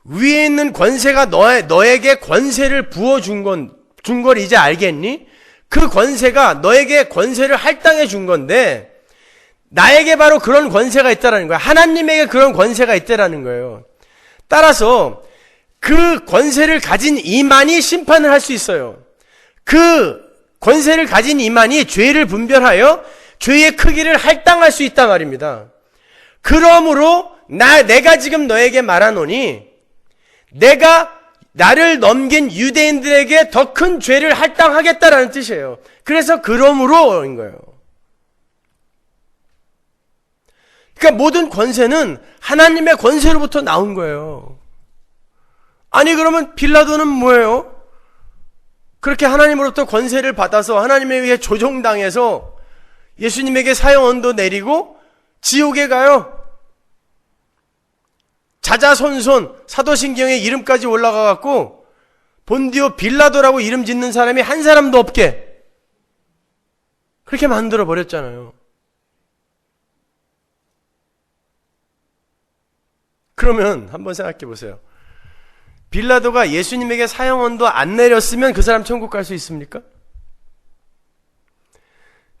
위에 있는 권세가 너에게 권세를 부어준 걸 이제 알겠니? 그 권세가 너에게 권세를 할당해 준 건데 나에게 바로 그런 권세가 있다라는 거야. 하나님에게 그런 권세가 있다라는 거예요. 따라서 그 권세를 가진 이만이 심판을 할 수 있어요. 그 권세를 가진 이만이 죄를 분별하여 죄의 크기를 할당할 수 있단 말입니다. 그러므로 내가 지금 너에게 말하노니 내가 나를 넘긴 유대인들에게 더 큰 죄를 할당하겠다라는 뜻이에요. 그래서 그러므로인 거예요. 그러니까 모든 권세는 하나님의 권세로부터 나온 거예요. 아니 그러면 빌라도는 뭐예요? 그렇게 하나님으로부터 권세를 받아서 하나님에 의해 조종당해서 예수님에게 사형 언도 내리고 지옥에 가요. 자자손손 사도신경에 이름까지 올라가 갖고 본디오 빌라도라고 이름 짓는 사람이 한 사람도 없게 그렇게 만들어 버렸잖아요. 그러면 한번 생각해 보세요. 빌라도가 예수님에게 사형 언도 안 내렸으면 그 사람 천국 갈 수 있습니까?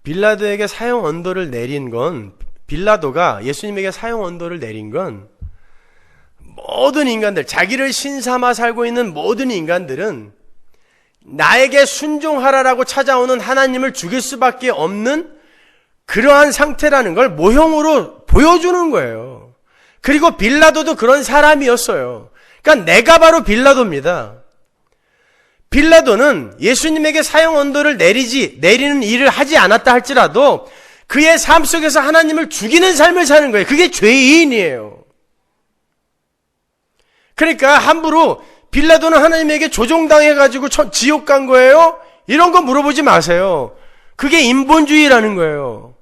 빌라도에게 사형 언도를 내린 건, 빌라도가 예수님에게 사형 언도를 내린 건 모든 인간들, 자기를 신삼아 살고 있는 모든 인간들은 나에게 순종하라라고 찾아오는 하나님을 죽일 수밖에 없는 그러한 상태라는 걸 모형으로 보여주는 거예요. 그리고 빌라도도 그런 사람이었어요. 그러니까 내가 바로 빌라도입니다. 빌라도는 예수님에게 사형 언도를 내리는 일을 하지 않았다 할지라도 그의 삶 속에서 하나님을 죽이는 삶을 사는 거예요. 그게 죄인이에요. 그러니까 함부로 빌라도는 하나님에게 조종당해가지고 지옥 간 거예요? 이런 거 물어보지 마세요. 그게 인본주의라는 거예요.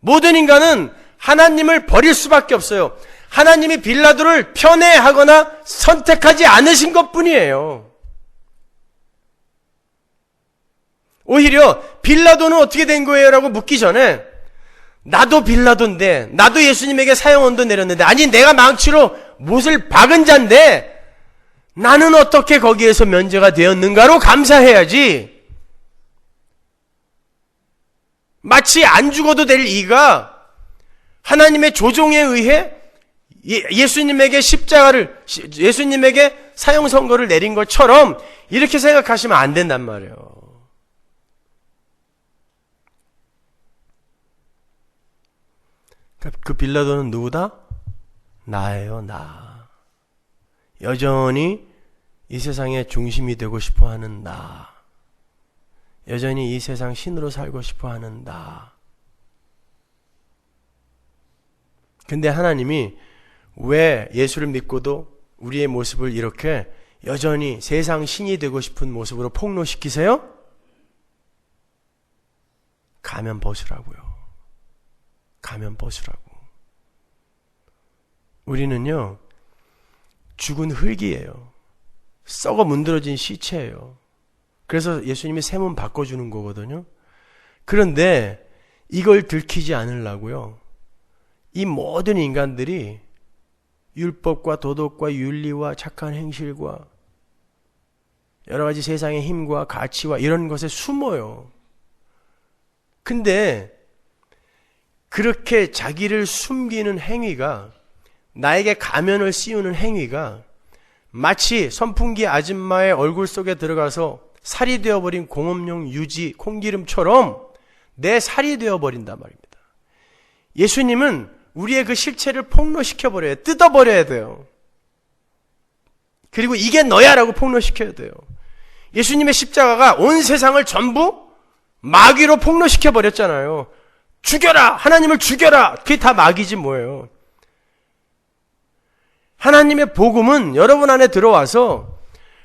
모든 인간은 하나님을 버릴 수밖에 없어요. 하나님이 빌라도를 편애하거나 선택하지 않으신 것뿐이에요. 오히려 빌라도는 어떻게 된 거예요? 라고 묻기 전에 나도 빌라도인데 나도 예수님에게 사형 언도 내렸는데 아니 내가 망치로 못을 박은 자인데 나는 어떻게 거기에서 면제가 되었는가로 감사해야지. 마치 안 죽어도 될 이가 하나님의 조종에 의해 예수님에게 예수님에게 사형 선고를 내린 것처럼 이렇게 생각하시면 안 된단 말이에요. 그 빌라도는 누구다? 나예요, 나. 여전히 이 세상의 중심이 되고 싶어 하는 나. 여전히 이 세상 신으로 살고 싶어 하는 나. 근데 하나님이 왜 예수를 믿고도 우리의 모습을 이렇게 여전히 세상 신이 되고 싶은 모습으로 폭로시키세요? 가면 벗으라고요. 가면 벗으라고. 우리는요, 죽은 흙이에요. 썩어 문드러진 시체예요. 그래서 예수님이 새 몸 바꿔주는 거거든요. 그런데 이걸 들키지 않으려고요. 이 모든 인간들이 율법과 도덕과 윤리와 착한 행실과 여러 가지 세상의 힘과 가치와 이런 것에 숨어요. 근데 그렇게 자기를 숨기는 행위가, 나에게 가면을 씌우는 행위가 마치 선풍기 아줌마의 얼굴 속에 들어가서 살이 되어버린 공업용 유지, 콩기름처럼 내 살이 되어버린단 말입니다. 예수님은 우리의 그 실체를 폭로시켜버려야, 뜯어버려야 돼요. 그리고 이게 너야 라고 폭로시켜야 돼요. 예수님의 십자가가 온 세상을 전부 마귀로 폭로시켜버렸잖아요. 죽여라! 하나님을 죽여라! 그게 다 마귀지 뭐예요. 하나님의 복음은 여러분 안에 들어와서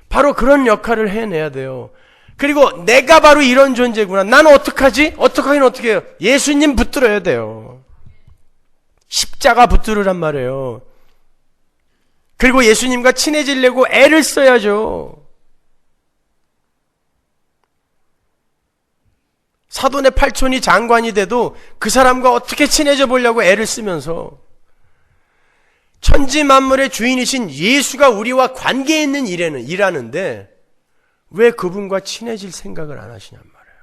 바로 그런 역할을 해내야 돼요. 그리고 내가 바로 이런 존재구나. 나는 어떡하지? 어떡하긴 어떻게 해요? 예수님 붙들어야 돼요. 십자가 붙들으란 말이에요. 그리고 예수님과 친해지려고 애를 써야죠. 사돈의 팔촌이 장관이 돼도 그 사람과 어떻게 친해져 보려고 애를 쓰면서 천지 만물의 주인이신 예수가 우리와 관계 있는 일하는데 왜 그분과 친해질 생각을 안 하시냔 말이에요.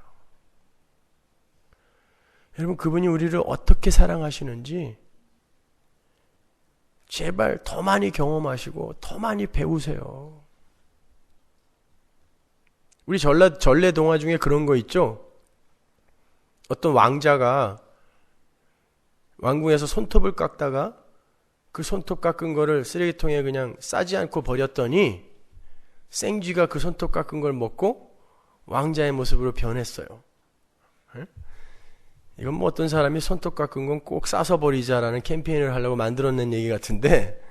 여러분, 그분이 우리를 어떻게 사랑하시는지 제발 더 많이 경험하시고 더 많이 배우세요. 우리 전래 동화 중에 그런 거 있죠? 어떤 왕자가 왕궁에서 손톱을 깎다가 그 손톱 깎은 거를 쓰레기통에 그냥 싸지 않고 버렸더니 생쥐가 그 손톱 깎은 걸 먹고 왕자의 모습으로 변했어요. 이건 뭐 어떤 사람이 손톱 깎은 건 꼭 싸서 버리자라는 캠페인을 하려고 만들어낸 얘기 같은데,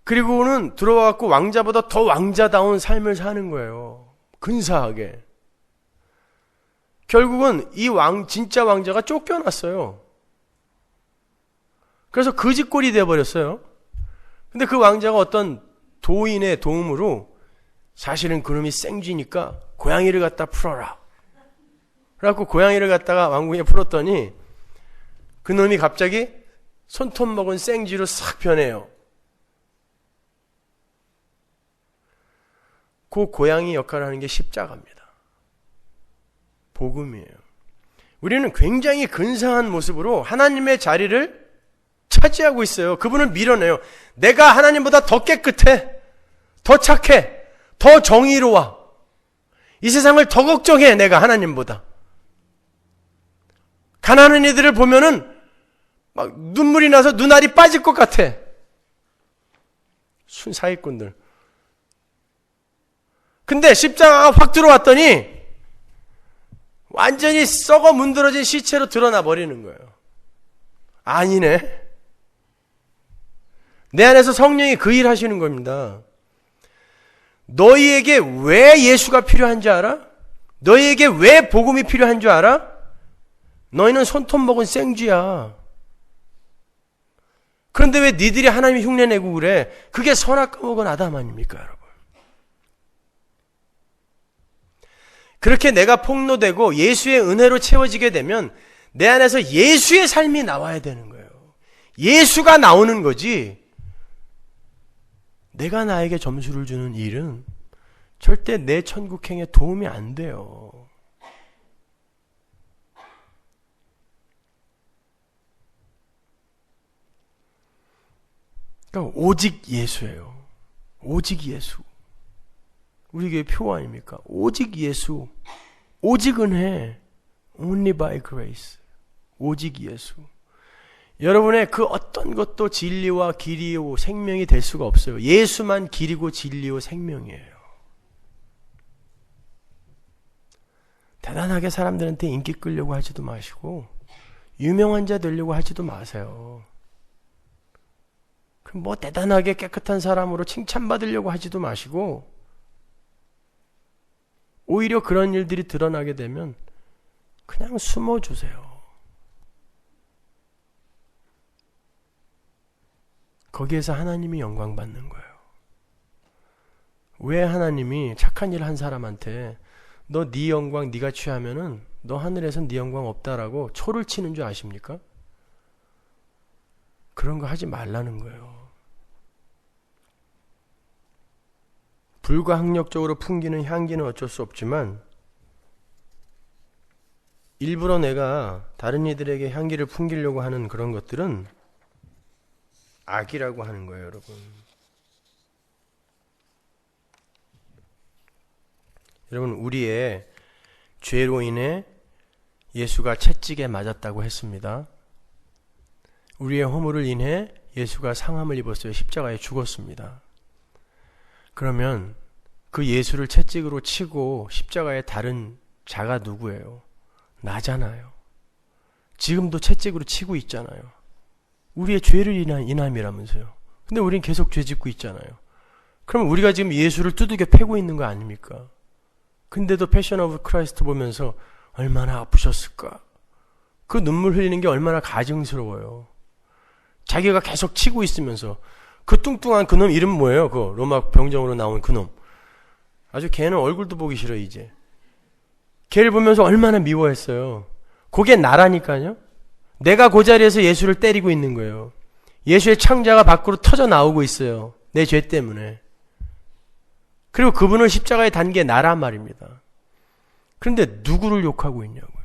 그리고는 들어와갖고 왕자보다 더 왕자다운 삶을 사는 거예요. 근사하게. 결국은 이 진짜 왕자가 쫓겨났어요. 그래서 거지꼴이 되어버렸어요. 근데 그 왕자가 어떤 도인의 도움으로 사실은 그놈이 생쥐니까 고양이를 갖다 풀어라. 그래갖고 고양이를 갖다가 왕궁에 풀었더니 그놈이 갑자기 손톱 먹은 생쥐로 싹 변해요. 그 고양이 역할을 하는 게 십자가입니다. 복음이에요. 우리는 굉장히 근사한 모습으로 하나님의 자리를 차지하고 있어요. 그분을 밀어내요. 내가 하나님보다 더 깨끗해, 더 착해, 더 정의로워. 이 세상을 더 걱정해, 내가 하나님보다. 가난한 이들을 보면은 막 눈물이 나서 눈알이 빠질 것 같아. 사기꾼들. 근데 십자가가 확 들어왔더니 완전히 썩어 문드러진 시체로 드러나 버리는 거예요. 아니네. 내 안에서 성령이 그 일 하시는 겁니다. 너희에게 왜 예수가 필요한 줄 알아? 너희에게 왜 복음이 필요한 줄 알아? 너희는 손톱 먹은 생쥐야. 그런데 왜 니들이 하나님 흉내내고 그래? 그게 선악 먹은 아담 아닙니까, 여러분? 그렇게 내가 폭로되고 예수의 은혜로 채워지게 되면 내 안에서 예수의 삶이 나와야 되는 거예요. 예수가 나오는 거지. 내가 나에게 점수를 주는 일은 절대 내 천국행에 도움이 안 돼요. 그러니까 오직 예수예요. 오직 예수. 우리 교회 표 아닙니까? 오직 예수. 오직 은혜. Only by grace. 오직 예수. 여러분의 그 어떤 것도 진리와 길이요 생명이 될 수가 없어요. 예수만 길이고 진리요 생명이에요. 대단하게 사람들한테 인기 끌려고 하지도 마시고 유명한 자 되려고 하지도 마세요. 뭐 대단하게 깨끗한 사람으로 칭찬받으려고 하지도 마시고 오히려 그런 일들이 드러나게 되면 그냥 숨어주세요. 거기에서 하나님이 영광 받는 거예요. 왜 하나님이 착한 일 한 사람한테 너 네 영광 네가 취하면은 너 하늘에선 네 영광 없다라고 초를 치는 줄 아십니까? 그런 거 하지 말라는 거예요. 불가항력적으로 풍기는 향기는 어쩔 수 없지만 일부러 내가 다른 이들에게 향기를 풍기려고 하는 그런 것들은 악이라고 하는 거예요, 여러분. 여러분, 우리의 죄로 인해 예수가 채찍에 맞았다고 했습니다. 우리의 허물을 인해 예수가 상함을 입었어요. 십자가에 죽었습니다. 그러면 그 예수를 채찍으로 치고 십자가에 다른 자가 누구예요? 나잖아요. 지금도 채찍으로 치고 있잖아요. 우리의 죄를 인한 인함이라면서요. 근데 우린 계속 죄 짓고 있잖아요. 그럼 우리가 지금 예수를 두들겨 패고 있는 거 아닙니까? 근데도 패션 오브 크라이스트 보면서 얼마나 아프셨을까? 그 눈물 흘리는 게 얼마나 가증스러워요. 자기가 계속 치고 있으면서 그 뚱뚱한 그놈 이름 뭐예요? 그 로마 병정으로 나온 그놈. 아주 걔는 얼굴도 보기 싫어 이제. 걔를 보면서 얼마나 미워했어요. 그게 나라니까요. 내가 그 자리에서 예수를 때리고 있는 거예요. 예수의 창자가 밖으로 터져 나오고 있어요. 내 죄 때문에. 그리고 그분을 십자가에 단 게 나란 말입니다. 그런데 누구를 욕하고 있냐고요.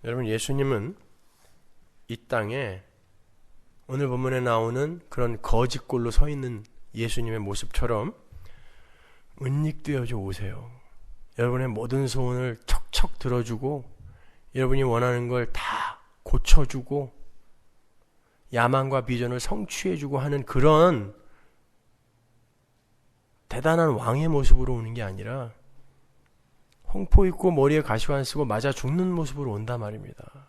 여러분, 예수님은 이 땅에 오늘 본문에 나오는 그런 거짓골로 서 있는 예수님의 모습처럼 은닉되어져 오세요. 여러분의 모든 소원을 척척 들어주고 여러분이 원하는 걸 다 고쳐주고 야망과 비전을 성취해주고 하는 그런 대단한 왕의 모습으로 오는 게 아니라 홍포 입고 머리에 가시관 쓰고 맞아 죽는 모습으로 온단 말입니다.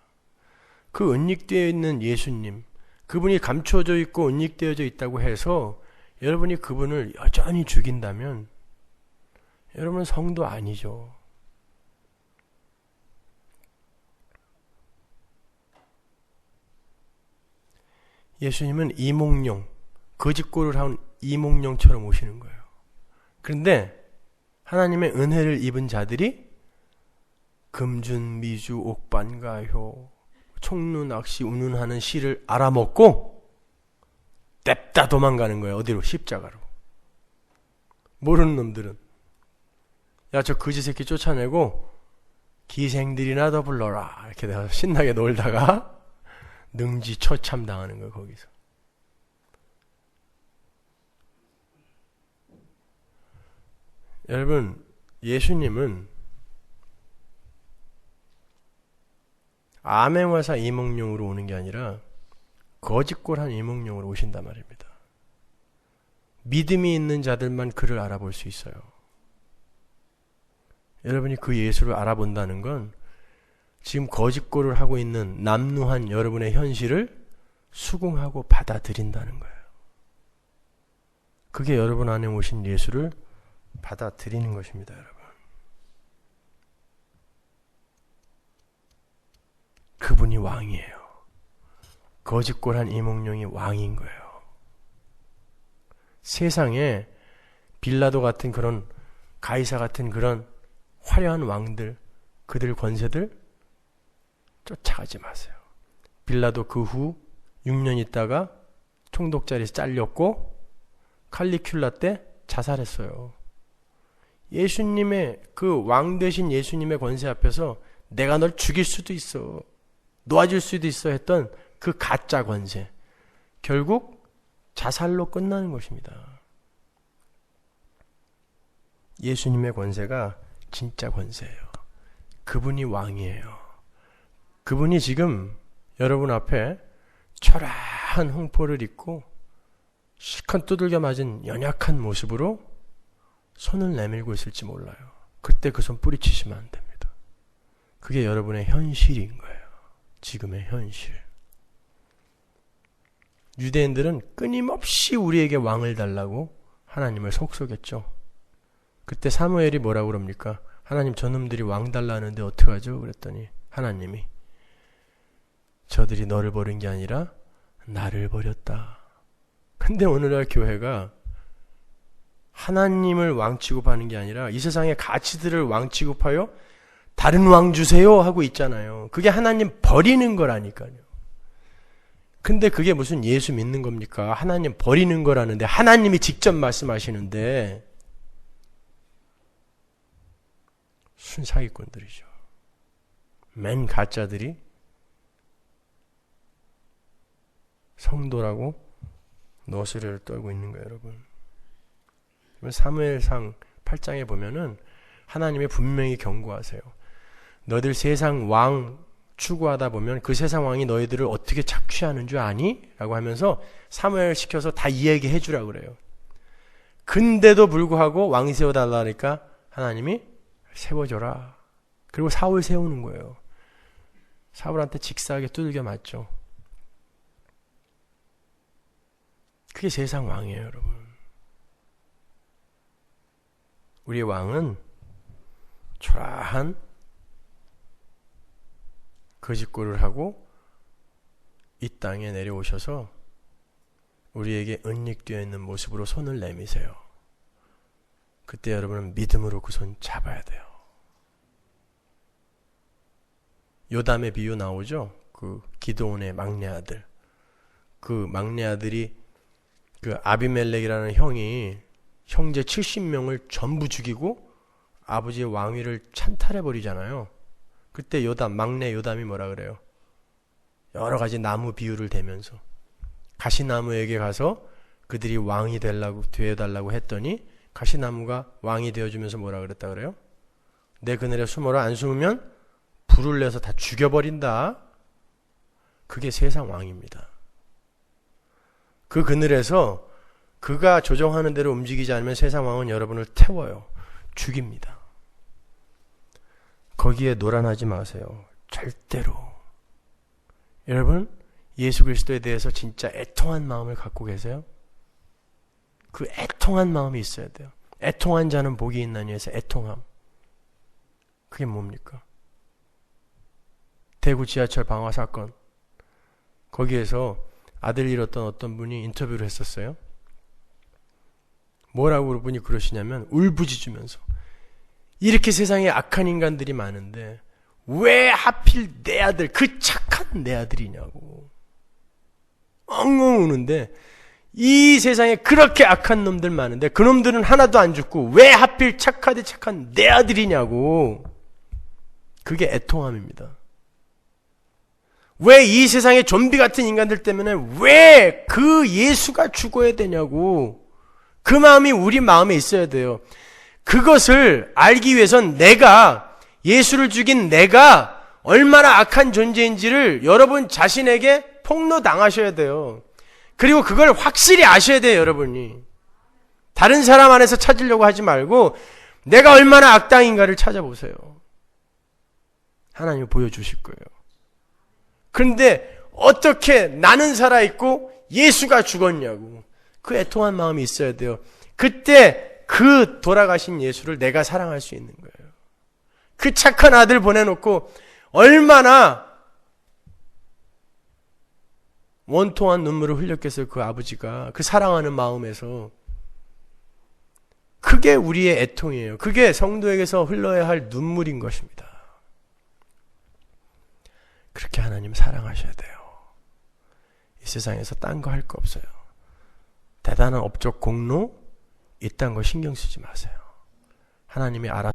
그 은닉되어 있는 예수님, 그분이 감춰져 있고 은닉되어져 있다고 해서 여러분이 그분을 여전히 죽인다면 여러분은 성도 아니죠. 예수님은 이몽룡, 거짓골을 한 이몽룡처럼 오시는 거예요. 그런데 하나님의 은혜를 입은 자들이 금준, 미주, 옥반가효, 총루, 낚시, 운운하는 시를 알아먹고 냅다 도망가는 거예요. 어디로? 십자가로. 모르는 놈들은 야, 저 거지 새끼 쫓아내고 기생들이나 더 불러라 이렇게 내가 신나게 놀다가 능지처참 당하는 거예요. 거기서. 여러분, 예수님은 암행화사 이몽룡으로 오는 게 아니라 거짓골한 이몽룡으로 오신단 말입니다. 믿음이 있는 자들만 그를 알아볼 수 있어요. 여러분이 그 예수를 알아본다는 건 지금 거짓골을 하고 있는 남루한 여러분의 현실을 수긍하고 받아들인다는 거예요. 그게 여러분 안에 오신 예수를 받아들이는 것입니다, 여러분. 그분이 왕이에요. 거짓골한 이몽룡이 왕인 거예요. 세상에 빌라도 같은 그런 가이사 같은 그런 화려한 왕들, 그들 권세들 쫓아가지 마세요. 빌라도 그 후 6년 있다가 총독자리에서 잘렸고 칼리큘라 때 자살했어요. 예수님의 그 왕 되신 예수님의 권세 앞에서 내가 널 죽일 수도 있어, 놓아줄 수도 있어 했던 그 가짜 권세, 결국 자살로 끝나는 것입니다. 예수님의 권세가 진짜 권세예요. 그분이 왕이에요. 그분이 지금 여러분 앞에 초라한 홍포를 입고 실컷 두들겨 맞은 연약한 모습으로 손을 내밀고 있을지 몰라요. 그때 그 손 뿌리치시면 안 됩니다. 그게 여러분의 현실인 거예요. 지금의 현실. 유대인들은 끊임없이 우리에게 왕을 달라고 하나님을 속속였죠. 그때 사무엘이 뭐라고 그럽니까? 하나님, 저놈들이 왕 달라는데 어떡하죠? 그랬더니 하나님이 저들이 너를 버린 게 아니라 나를 버렸다. 근데 오늘날 교회가 하나님을 왕 취급하는 게 아니라 이 세상의 가치들을 왕 취급하여 다른 왕 주세요 하고 있잖아요. 그게 하나님 버리는 거라니까요. 근데 그게 무슨 예수 믿는 겁니까? 하나님 버리는 거라는데, 하나님이 직접 말씀하시는데 순사기꾼들이죠. 맨 가짜들이 성도라고 노스레를 떨고 있는 거예요, 여러분. 사무엘상 8장에 보면은 하나님이 분명히 경고하세요. 너희들 세상 왕 추구하다 보면 그 세상 왕이 너희들을 어떻게 착취하는 줄 아니? 라고 하면서 사무엘 시켜서 다 이야기해 주라고 그래요. 근데도 불구하고 왕 세워달라니까 하나님이 세워줘라. 그리고 사울 세우는 거예요. 사울한테 직사하게 두들겨 맞죠. 그게 세상 왕이에요, 여러분. 우리의 왕은 초라한 거짓골을 하고 이 땅에 내려오셔서 우리에게 은닉되어 있는 모습으로 손을 내미세요. 그때 여러분은 믿음으로 그 손 잡아야 돼요. 요담의 비유 나오죠? 그 기드온의 막내 아들. 그 막내 아들이 그 아비멜렉이라는 형이 형제 70명을 전부 죽이고 아버지의 왕위를 찬탈해 버리잖아요. 그때 요담, 막내 요담이 뭐라 그래요? 여러 가지 나무 비유를 대면서 가시나무에게 가서 그들이 왕이 되어달라고 했더니 가시나무가 왕이 되어주면서 뭐라 그랬다 그래요? 내 그늘에 숨어라. 안 숨으면 불을 내서 다 죽여버린다. 그게 세상 왕입니다. 그 그늘에서 그가 조정하는 대로 움직이지 않으면 세상 왕은 여러분을 태워요. 죽입니다. 거기에 노란하지 마세요. 절대로. 여러분, 예수 그리스도에 대해서 진짜 애통한 마음을 갖고 계세요? 그 애통한 마음이 있어야 돼요. 애통한 자는 복이 있나니 해서 애통함. 그게 뭡니까? 대구 지하철 방화 사건. 거기에서 아들 잃었던 어떤 분이 인터뷰를 했었어요. 뭐라고 분이 그러시냐면 울부짖으면서 이렇게 세상에 악한 인간들이 많은데 왜 하필 내 아들, 그 착한 내 아들이냐고 엉엉 우는데 이 세상에 그렇게 악한 놈들 많은데 그 놈들은 하나도 안 죽고 왜 하필 착하디 착한 내 아들이냐고. 그게 애통함입니다. 왜 이 세상에 좀비 같은 인간들 때문에 왜 그 예수가 죽어야 되냐고. 그 마음이 우리 마음에 있어야 돼요. 그것을 알기 위해선 내가, 예수를 죽인 내가 얼마나 악한 존재인지를 여러분 자신에게 폭로당하셔야 돼요. 그리고 그걸 확실히 아셔야 돼요, 여러분이. 다른 사람 안에서 찾으려고 하지 말고 내가 얼마나 악당인가를 찾아보세요. 하나님이 보여주실 거예요. 그런데 어떻게 나는 살아있고 예수가 죽었냐고. 그 애통한 마음이 있어야 돼요. 그때 그 돌아가신 예수를 내가 사랑할 수 있는 거예요. 그 착한 아들 보내놓고 얼마나 원통한 눈물을 흘렸겠어요. 그 아버지가 그 사랑하는 마음에서. 그게 우리의 애통이에요. 그게 성도에게서 흘러야 할 눈물인 것입니다. 그렇게 하나님 사랑하셔야 돼요. 이 세상에서 딴 거 할 거 없어요. 대단한 업적 공로 이딴 거 신경 쓰지 마세요. 하나님이 알아서